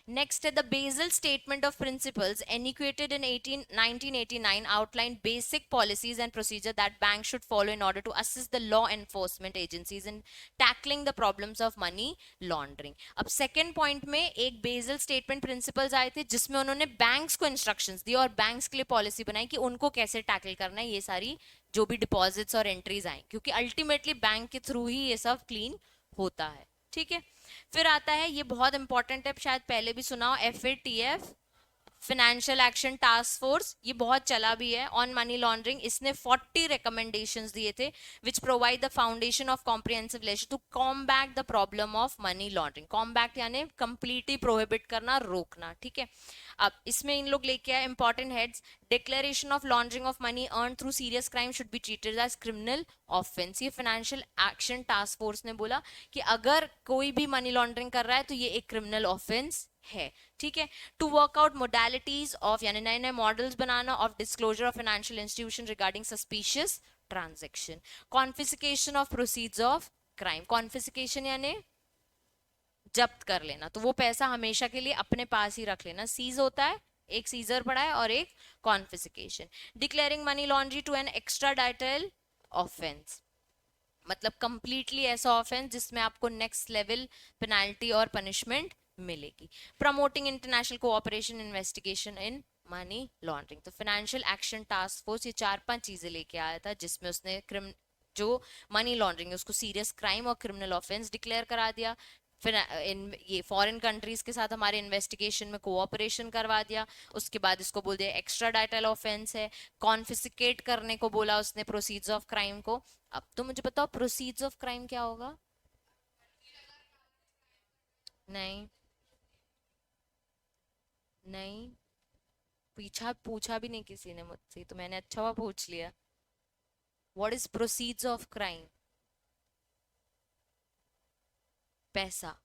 Next, the Basel Statement of Principles, enacted in 1989, outlined basic policies and procedures that banks should follow in order to assist the law enforcement agencies in tackling the problems of money laundering. अब second point में एक Basel Statement Principles आए थे जिसमें उन्होंने banks को instructions दी और banks के लिए policy बनाई कि उनको कैसे tackle करना है ये सारी जो भी deposits और entries आए, क्योंकि ultimately बैंक के थ्रू ही ये सब clean होता है। ठीक है, फिर आता है, ये बहुत इंपॉर्टेंट है, शायद पहले भी सुना हो, FATF, financial action task force. ये बहुत चला भी है ऑन मनी लॉन्ड्रिंग। इसने 40 रिकमेंडेशंस दिए थे which provide the foundation of comprehensive legislation to combat the problem of money laundering. Combat यानी कंप्लीटली प्रोहिबिट करना, रोकना। ठीक है, अब इसमें इन लोग लेके आए important heads, declaration of laundering of money earn through serious crime should be treated as criminal offence. ये फाइनेंशियल एक्शन टास्क फोर्स ने बोला कि अगर कोई भी मनी लॉन्ड्रिंग कर रहा है तो ये एक क्रिमिनल ऑफेंस है। ठीक है, to work out modalities of, यानी नए नए मॉडल्स बनाना of disclosure of financial institution regarding suspicious transaction. Confiscation of proceeds of crime, confiscation यानी जब्त कर लेना, तो वो पैसा हमेशा के लिए अपने पास ही रख लेना। सीज होता है, एक सीजर पड़ा है और एक confiscation. Declaring money laundry to an extraditable offence, मतलब कंप्लीटली ऐसा ऑफेंस जिसमें आपको नेक्स्ट लेवल पेनाल्टी और पनिशमेंट मिलेगी। Promoting international cooperation investigation in money laundering. तो फाइनेंशियल एक्शन टास्क फोर्स ये 4-5 चीजें लेके आया था जिसमें उसने जो मनी लॉन्ड्रिंग है उसको सीरियस क्राइम और क्रिमिनल ऑफेंस डिक्लेयर करा दिया। फिर ये फॉरेन कंट्रीज के साथ हमारे इन्वेस्टिगेशन में कोऑपरेशन करवा दिया। उसके बाद इसको बोल दिया एक्स्ट्रा डाइटल ऑफेंस है। कॉन्फिस्केट करने को बोला उसने प्रोसीड्स ऑफ क्राइम को। अब तो मुझे बताओ प्रोसीड्स ऑफ क्राइम क्या होगा? नहीं नहीं, पूछा भी नहीं किसी ने मुझसे, तो मैंने अच्छा हुआ पूछ लिया। What is proceeds of crime? पैसा।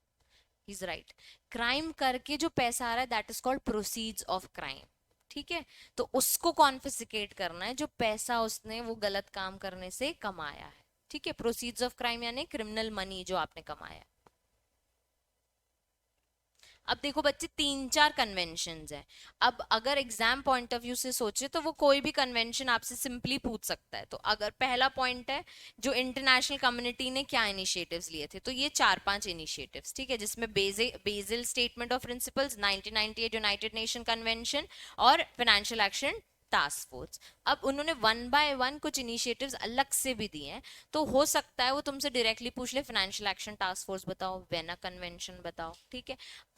इज राइट, क्राइम करके जो पैसा आ रहा है that is called proceeds of crime. ठीक है, तो उसको कॉन्फिस्केट करना है जो पैसा उसने वो गलत काम करने से कमाया है। ठीक है, प्रोसीड्स ऑफ क्राइम यानी क्रिमिनल मनी जो आपने कमाया। अब देखो बच्चे 3-4 कन्वेंशंस हैं। अब अगर एग्जाम पॉइंट ऑफ व्यू से सोचे तो वो कोई भी कन्वेंशन आपसे सिंपली पूछ सकता है। तो अगर पहला पॉइंट है जो इंटरनेशनल कम्युनिटी ने क्या इनिशिएटिव्स लिए थे, तो ये 4-5 इनिशिएटिव्स, ठीक है, जिसमें BECIL statement of principles, 1998 United Nation convention और फाइनेंशियल एक्शन टास्क फोर्स। अब उन्होंने 1 बाय 1 कुछ इनिशिएटिव्स अलग से भी दिए हैं, तो हो सकता है वो तुमसे डायरेक्टली पूछ ले फाइनेंशियल एक्शन टास्क फोर्स बताओ, वेना कन्वेंशन बताओ। ठीक है,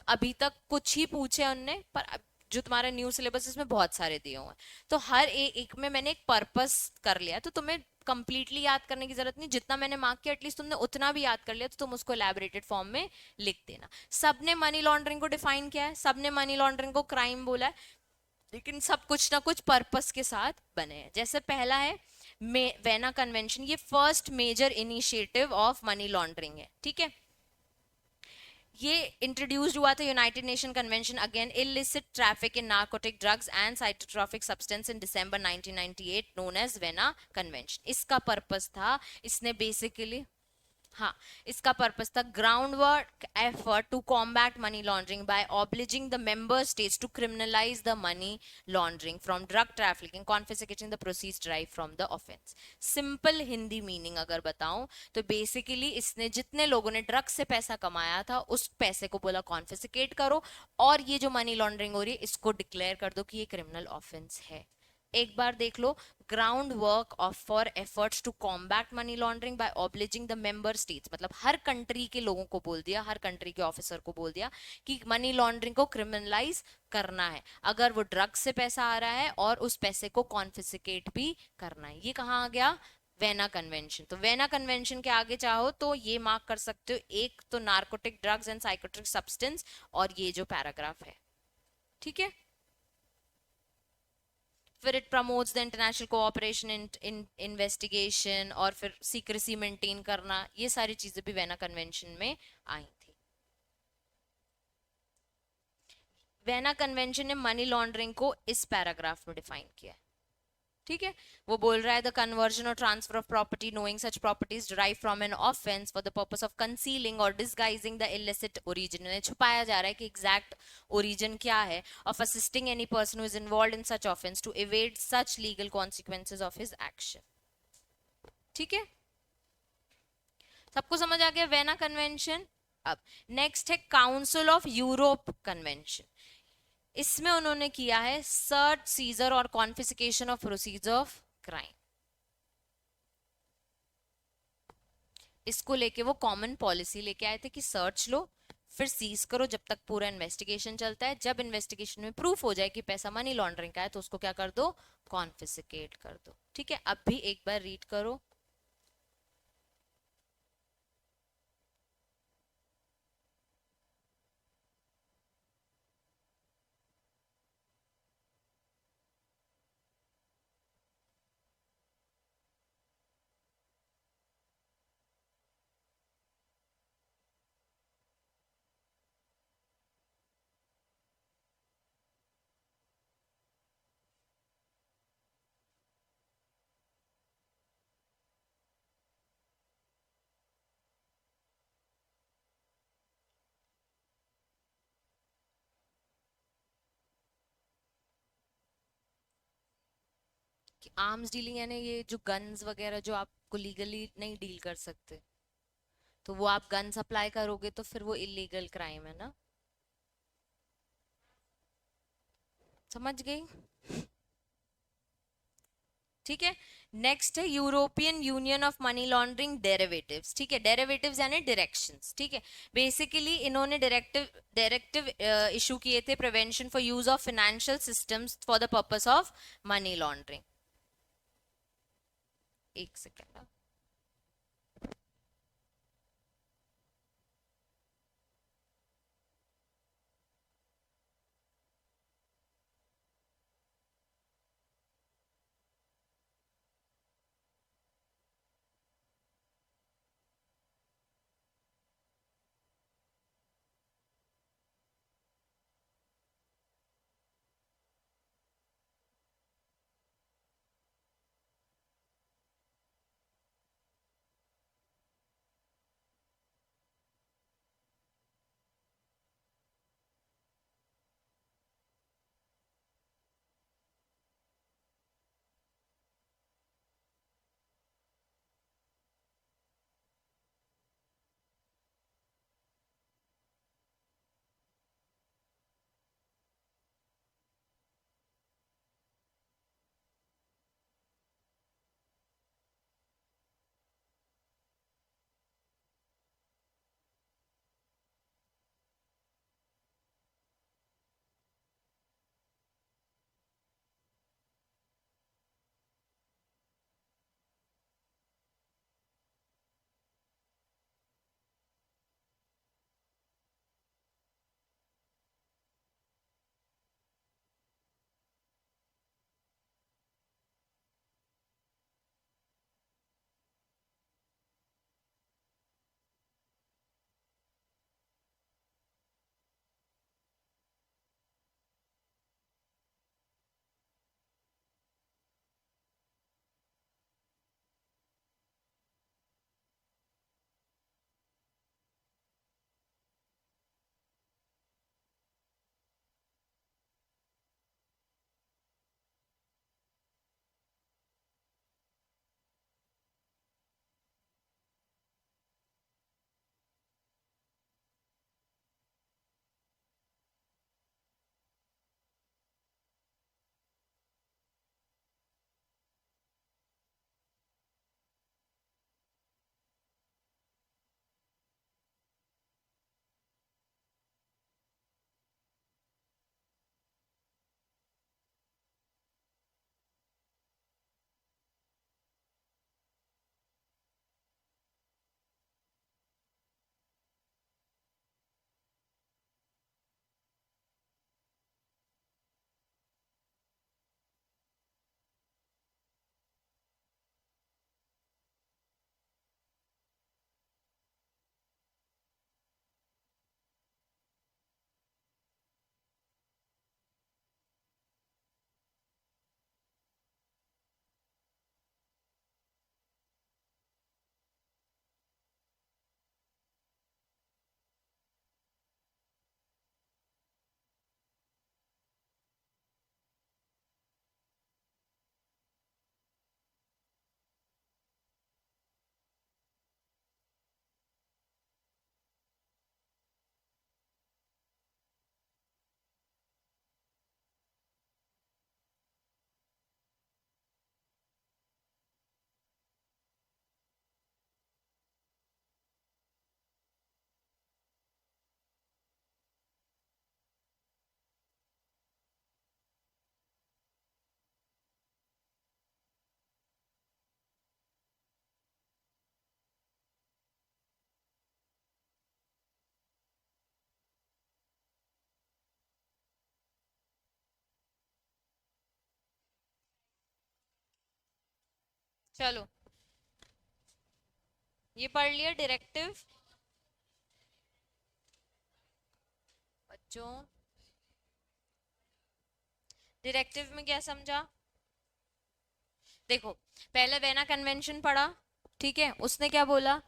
अभी तक कुछ ही पूछे उनने, पर जो तुम्हारा न्यू सिलेबस इसमें बहुत सारे दिए हुए हैं, तो हर एक में मैंने एक पर्पस कर लिया, तो तुम्हें कंप्लीटली याद करने की जरूरत नहीं। जितना मैंने मार्क किया एटलीस्ट तुमने उतना भी याद कर लिया, तो तुम उसको एलैबोरेटेड फॉर्म में लिख देना। सबने मनी लॉन्ड्रिंग को डिफाइन किया है, सबने मनी लॉन्ड्रिंग को क्राइम बोला है, लेकिन सब कुछ ना कुछ पर्पस के साथ बने हैं। जैसे पहला है वेना कन्वेंशन, ये first major initiative of money laundering है। ठीक है, ये इंट्रोड्यूस्ड हुआ था United Nation convention again illicit traffic in narcotic drugs and psychotropic substance in December 1998, known as Vienna convention. इसका पर्पस था, इसने बेसिकली, हाँ, इसका पर्पस था ground work effort to combat money laundering by obliging the member states to criminalise the money laundering from drug trafficking, confiscating the proceeds drive from the offence. Simple Hindi meaning अगर बताऊं तो basically इसने जितने लोगों ने drug से पैसा कमाया था उस पैसे को बोला कॉन्फिस्केट करो, और ये जो मनी लॉन्ड्रिंग हो रही है इसको डिक्लेयर कर दो कि ये क्रिमिनल ऑफेंस है। एक बार देख लो, ground work of for efforts to combat money laundering by obliging the member states, मतलब हर कंट्री के लोगों को बोल दिया, हर कंट्री के ऑफिसर को बोल दिया कि मनी लॉन्ड्रिंग को क्रिमिनलाइज करना है अगर वो ड्रग से पैसा आ रहा है, और उस पैसे को कॉन्फिस्केट भी करना है। ये कहाँ आ गया? Vienna convention. तो वेना कन्वेंशन के आगे चाहो तो ये मार्क कर सकते हो, एक तो नार्कोटिक ड्रग्स एंड साइकोट्रिक सब्सटेंस, और ये जो पैराग्राफ है, ठीक है। फिर it promotes the international cooperation in investigation, और फिर सीक्रेसी मेंटेन करना, ये सारी चीजें भी वेना कन्वेंशन में आई थी। वेना कन्वेंशन ने मनी लॉन्ड्रिंग को इस पैराग्राफ में डिफाइन किया है, ठीक है। वो बोल रहा है द कन्वर्जन और transfer of property knowing such properties derive from an offence for the purpose of concealing और डिसगाइजिंग द इलिसिट ओरिजिन, छुपाया जा रहा है कि एग्जैक्ट ओरिजिन क्या है, of assisting any person who is involved in such offence to evade such legal consequences of his action, ठीक है। सबको समझ आ गया वेना कन्वेंशन। अब नेक्स्ट है काउंसिल ऑफ यूरोप कन्वेंशन। इसमें उन्होंने किया है सर्च, सीजर और confiscation of proceeds of crime. इसको लेके वो कॉमन पॉलिसी लेके आए थे कि सर्च लो, फिर सीज करो जब तक पूरा इन्वेस्टिगेशन चलता है, जब इन्वेस्टिगेशन में प्रूफ हो जाए कि पैसा मनी लॉन्ड्रिंग का है तो उसको क्या कर दो, कॉन्फिस्केट कर दो, ठीक है। अब भी एक बार रीड करो। कि आर्म्स डीलिंग यानी ये जो गन्स वगैरह जो आपको लीगली नहीं डील कर सकते, तो वो आप गन सप्लाई करोगे तो फिर वो इलीगल क्राइम है ना, समझ गई, ठीक है। नेक्स्ट है European union of money laundering derivatives, ठीक है। डेरिवेटिव्स यानी डायरेक्शंस, ठीक है। बेसिकली इन्होंने डायरेक्टिव इशू किए थे, prevention for use of financial systems for the purpose of money laundering. एक सेकेंड। चलो ये पढ़ लिया डायरेक्टिव बच्चों। डायरेक्टिव में क्या समझा? देखो, पहले वेना कन्वेंशन पढ़ा, ठीक है, उसने क्या बोला,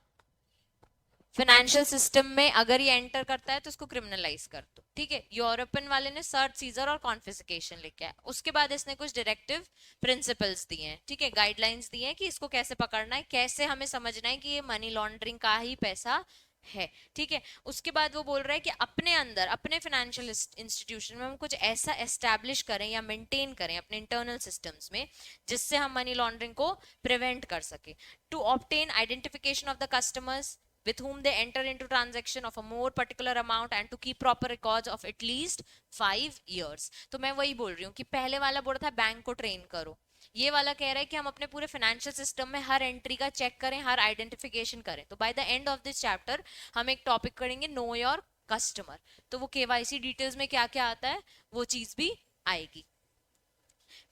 फाइनेंशियल सिस्टम में अगर ये एंटर करता है तो उसको क्रिमिनलाइज कर दो, ठीक है। यूरोपियन वाले ने सर्च सीजर और कॉन्फिस्केशन लिखा है। उसके बाद इसने कुछ डायरेक्टिव प्रिंसिपल्स दिए हैं, ठीक है, गाइडलाइंस दिए हैं कि इसको कैसे पकड़ना है, कैसे हमें समझना है कि ये मनी लॉन्ड्रिंग का ही पैसा है, ठीक है। उसके बाद वो बोल रहा है कि अपने अंदर अपने फाइनेंशियल इंस्टीट्यूशन में हम कुछ ऐसा एस्टैब्लिश करें या मेंटेन करें अपने इंटरनल सिस्टम्स में जिससे हम मनी लॉन्ड्रिंग को प्रिवेंट कर सके। To obtain identification of the customers with whom they enter into transaction of a more particular amount and to keep proper records of at least 5 years। तो मैं वही बोल रही हूँ कि पहले वाला बोल रहा था बैंक को ट्रेन करो, ये वाला कह रहा है कि हम अपने पूरे फाइनेंशियल सिस्टम में हर एंट्री का चेक करें, हर आइडेंटिफिकेशन करें। तो by the end of this chapter हम एक टॉपिक करेंगे नो योर कस्टमर। तो वो केवाईसी डिटेल्स में क्या क्या आता है वो चीज भी आएगी।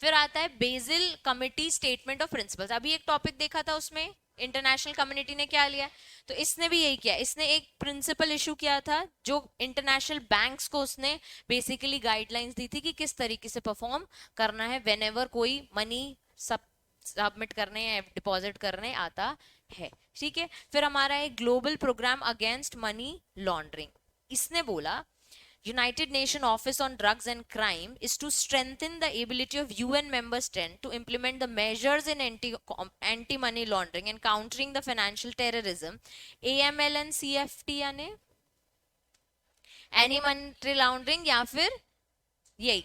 फिर आता है BECIL committee statement of principles. अभी एक टॉपिक देखा था उसमें इंटरनेशनल कम्युनिटी ने क्या लिया, तो इसने भी यही किया, इसने एक प्रिंसिपल इशू किया था जो इंटरनेशनल बैंक्स को उसने बेसिकली गाइडलाइंस दी थी कि किस तरीके से परफॉर्म करना है वेन एवर कोई मनी सब सबमिट करने या डिपॉजिट करने आता है, ठीक है। फिर हमारा एक global programme against money laundering. इसने बोला United Nations Office on Drugs and Crime is to strengthen the ability of UN member states to implement the measures in anti money laundering and countering the financial terrorism। AML and CFT यानी any money laundering या फिर यही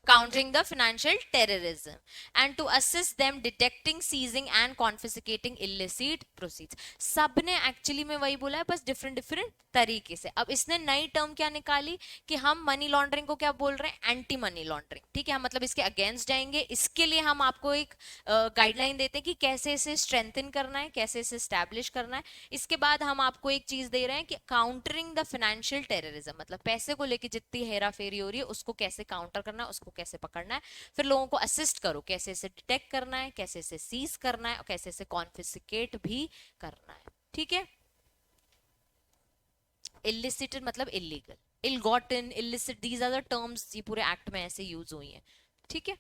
countering the financial terrorism and to assist them detecting seizing and confiscating illicit proceeds। सबने actually में वही बोला है बस डिफरेंट डिफरेंट तरीके से। अब इसने नई टर्म क्या निकाली कि हम मनी लॉन्ड्रिंग को क्या बोल रहे हैं, एंटी मनी लॉन्ड्रिंग, ठीक है। हम मतलब इसके अगेंस्ट जाएंगे, इसके लिए हम आपको एक गाइडलाइन देते हैं कि कैसे इसे स्ट्रेंथन करना है, कैसे इसे स्टैब्लिश करना है। इसके बाद हम आपको एक चीज दे रहे हैं कि काउंटरिंग द फाइनेंशियल टेररिज्म, मतलब पैसे को लेकर जितनी हेरा फेरी हो रही है उसको कैसे काउंटर करना है, उसको कैसे पकड़ना है। फिर लोगों को असिस्ट करो कैसे इसे डिटेक्ट करना है, कैसे इसे सीज करना है और कैसे इसे कॉन्फिस्केट भी करना है, ठीक है। इलिसिटेड मतलब illegal, ill gotten, illicit, these are the terms ये पूरे एक्ट में ऐसे यूज हुई हैं, ठीक है।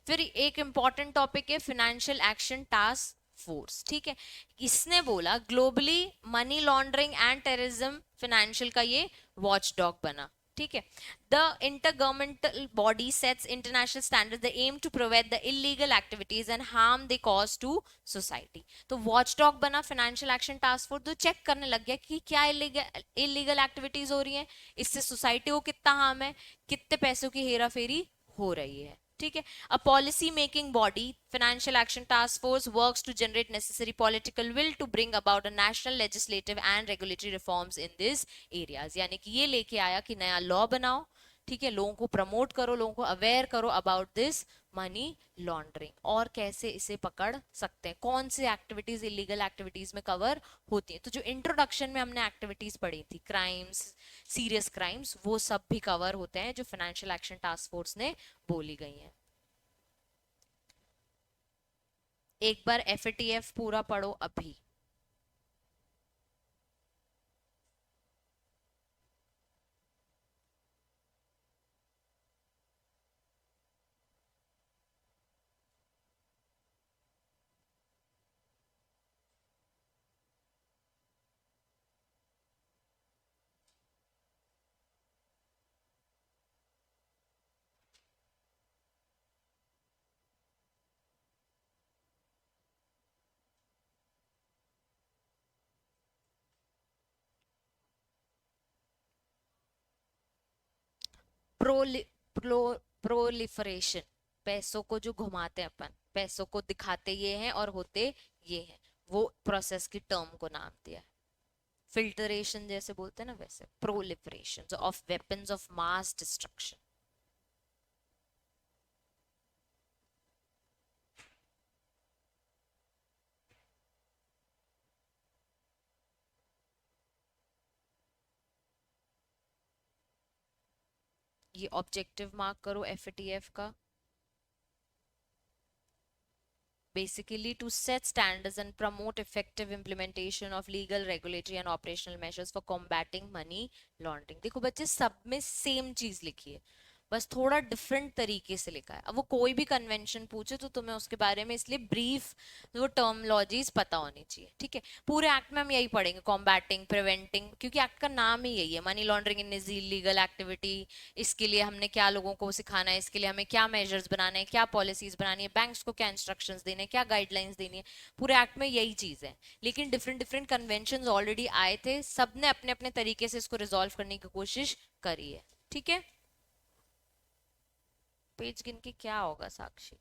फिर एक इंपॉर्टेंट टॉपिक है फाइनेंशियल एक्शन टास्क फोर्स, ठीक है। इसने बोला globally money laundering and terrorism financial का ये वॉच डॉग बना, ठीक है। The intergovernmental body sets international standard the aim to prevent the illegal activities and harm they cause to society. तो वॉच डॉग बना फाइनेंशियल एक्शन टास्क फोर्स, तो check करने लग गया कि क्या इलीगल एक्टिविटीज हो रही हैं, इससे सोसाइटी को कितना हार्म है, कितने पैसों की हेरा फेरी हो रही है, ठीक है। A policy making body, Financial Action Task Force, works to generate necessary political will to bring about a national legislative and regulatory reforms in these areas। यानी कि ये लेके आया कि नया लॉ बनाओ, ठीक है, लोगों को प्रमोट करो, लोगों को अवेयर करो अबाउट दिस मनी लॉन्ड्रिंग और कैसे इसे पकड़ सकते हैं, कौन सी एक्टिविटीज इलीगल एक्टिविटीज में कवर होती है। तो जो इंट्रोडक्शन में हमने एक्टिविटीज पढ़ी थी, क्राइम्स, सीरियस क्राइम्स, वो सब भी कवर होते हैं जो फाइनेंशियल एक्शन टास्क फोर्स ने बोली गई हैं। एक बार एफएटीएफ पूरा पढ़ो अभी। प्रोलि, प्रो, प्रोलिफरेशन, पैसों को जो घुमाते हैं अपन, पैसों को दिखाते ये हैं और होते ये हैं, वो प्रोसेस की टर्म को नाम दिया है। फिल्टरेशन जैसे बोलते हैं ना वैसे proliferation of weapons of mass destruction. ये ऑब्जेक्टिव मार्क करो एफएटीएफ का। basically to set standards and promote effective implementation of legal, regulatory and operational measures for combating money laundering. देखो बच्चे सब में सेम चीज लिखी है, बस थोड़ा डिफरेंट तरीके से लिखा है. अब वो कोई भी कन्वेंशन पूछे तो तुम्हें उसके बारे में इसलिए ब्रीफ वो टर्मोलॉजीज पता होनी चाहिए. ठीक है, पूरे एक्ट में हम यही पढ़ेंगे, कॉम्बैटिंग, प्रिवेंटिंग, क्योंकि एक्ट का नाम ही यही है, मनी लॉन्ड्रिंग इन इलीगल एक्टिविटी. इसके लिए हमने क्या लोगों को सिखाना है, इसके लिए हमें क्या मेजर्स बनाने हैं, क्या पॉलिसीज बनानी है, बैंक्स को क्या इंस्ट्रक्शंस देने हैं, क्या गाइडलाइंस देनी है. पूरे एक्ट में यही चीज है, लेकिन डिफरेंट डिफरेंट कन्वेंशन ऑलरेडी आए थे, सबने अपने अपने तरीके से इसको रिजॉल्व करने की कोशिश करी है. ठीक है, पेज गिन के क्या होगा साक्षी?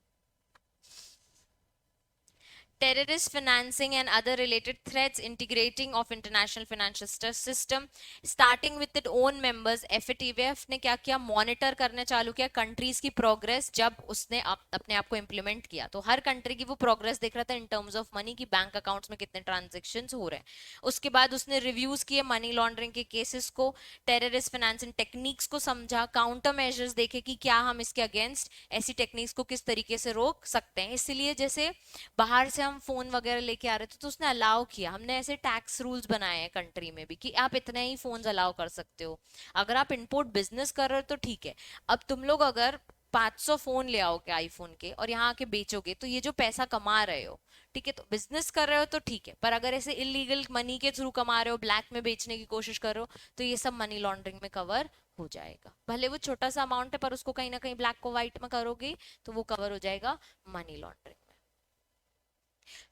terrorist financing and other related threats, integrating of international financial system, starting with its own members. FATF ने क्या किया, मॉनिटर करना चालू किया कंट्रीज की प्रोग्रेस. जब उसने अपने आप को इंप्लीमेंट किया तो हर कंट्री की वो प्रोग्रेस देख रहा था इन टर्म्स ऑफ मनी की बैंक अकाउंट्स में कितने ट्रांजेक्शन्स हो रहे हैं. उसके बाद उसने रिव्यूज किए मनी लॉन्ड्रिंग के केसेस को, टेररिस्ट फाइनेंसिंग टेक्निक्स को समझा, काउंटर मेजर्स देखे कि क्या हम इसके अगेंस्ट ऐसी टेक्निक्स को किस तरीके से रोक सकते हैं. इसलिए जैसे बाहर से हम फोन वगैरह लेके आ रहे थे तो उसने अलाउ किया. हमने ऐसे टैक्स रूल्स बनाए हैं कंट्री में भी कि आप इतने ही फोन अलाउ कर सकते हो. अगर आप इंपोर्ट बिजनेस कर रहे हो तो ठीक है. अब तुम लोग अगर 500 फोन ले आओगे आईफोन के और यहाँ आके बेचोगे तो ये जो पैसा कमा रहे हो, ठीक है, तो बिजनेस कर रहे हो तो ठीक है, पर अगर ऐसे इलीगल मनी के थ्रू कमा रहे हो, ब्लैक में बेचने की कोशिश कर रहे हो, तो ये सब मनी लॉन्ड्रिंग में कवर हो जाएगा. भले वो छोटा सा अमाउंट है पर उसको कहीं ना कहीं ब्लैक को व्हाइट में करोगे तो वो कवर हो जाएगा मनी लॉन्ड्रिंग.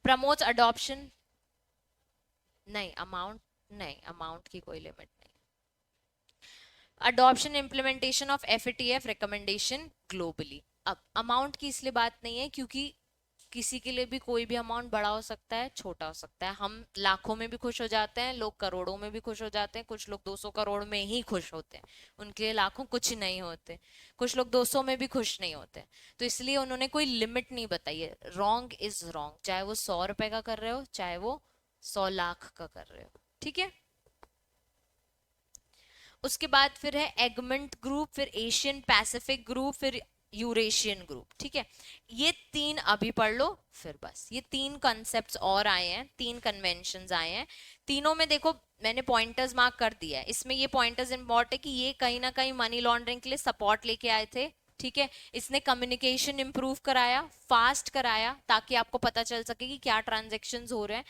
प्रमोट्स अडॉप्शन, नहीं अमाउंट, नहीं अमाउंट की कोई लिमिट नहीं. Adoption implementation of FATF recommendation globally. अब अमाउंट की इसलिए बात नहीं है क्योंकि किसी के लिए भी कोई भी अमाउंट बड़ा हो सकता है, छोटा हो सकता है. हम लाखों में भी खुश हो जाते हैं, लोग करोड़ों में भी खुश हो जाते हैं, कुछ लोग 200 करोड़ में ही खुश होते हैं, उनके लिए लाखों कुछ नहीं होते. कुछ लोग 200 में भी खुश नहीं होते. तो इसलिए उन्होंने कोई लिमिट नहीं बताई है. रॉन्ग इज रॉन्ग, चाहे वो 100 रुपए का कर रहे हो, चाहे वो 100 लाख का कर रहे हो. ठीक है, उसके बाद फिर है एगमेंट ग्रुप, फिर एशियन पैसिफिक ग्रुप, फिर यूरेशियन ग्रुप. ठीक है, ये तीन अभी पढ़ लो, फिर बस ये तीन कॉन्सेप्ट्स और आए हैं, तीन कन्वेंशंस आए हैं. तीनों में देखो मैंने पॉइंटर्स मार्क कर दिया है. इसमें ये पॉइंटर्स इंपॉर्टेंट है कि ये कहीं ना कहीं मनी लॉन्ड्रिंग के लिए सपोर्ट लेके आए थे. ठीक है, इसने कम्युनिकेशन इंप्रूव कराया, फास्ट कराया, ताकि आपको पता चल सके कि क्या ट्रांजेक्शन्स हो रहे हैं.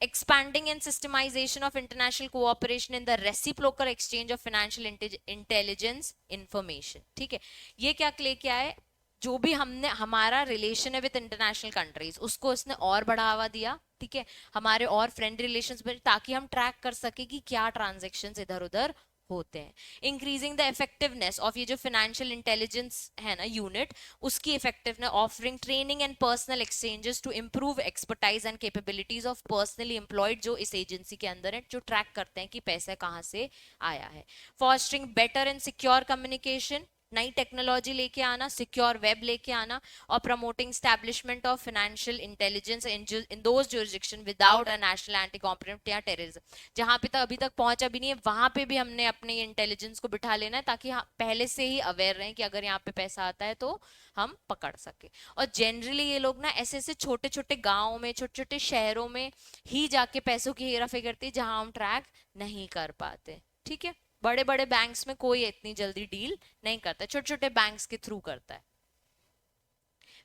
expanding and systemization of international cooperation in the reciprocal exchange of financial intelligence information. ठीक है, ये क्या लेके आए, जो भी हमने हमारा रिलेशन है विद इंटरनेशनल कंट्रीज उसको इसने और बढ़ावा दिया. ठीक है, हमारे और फ्रेंड रिलेशंस में, ताकि हम ट्रैक कर सके कि क्या ट्रांजेक्शन्स इधर उधर होते हैं. इंक्रीजिंग द इफेक्टिवनेस ऑफ ये जो फाइनेंशियल इंटेलिजेंस है ना यूनिट, उसकी effectiveness, offering training and personal exchanges to improve expertise and capabilities of personally employed जो इस एजेंसी के अंदर है, जो ट्रैक करते हैं कि पैसा कहाँ से आया है. Fostering better and secure communication, नई टेक्नोलॉजी लेके आना, सिक्योर वेब लेके आना, और promoting establishment of financial intelligence in those jurisdiction without a national anti competent या टेररिज्म. जहां पे तक अभी तक पहुंचा भी नहीं है वहां पे भी हमने अपने इंटेलिजेंस को बिठा लेना है, ताकि पहले से ही अवेयर रहें कि अगर यहाँ पे पैसा आता है तो हम पकड़ सके. और जनरली ये लोग ना ऐसे ऐसे छोटे छोटे गाँव में, छोटे छोटे शहरों में ही जाके पैसों की हेरा फेरी करती है जहां हम ट्रैक नहीं कर पाते. ठीक है, बड़े बड़े बैंक्स में कोई इतनी जल्दी डील नहीं करता, छोटे छोटे बैंक्स के थ्रू करता है.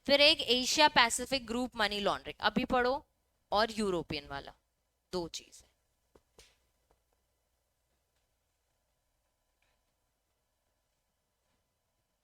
फिर एक Asia Pacific group money laundering अभी पढ़ो, और यूरोपियन वाला, दो चीज.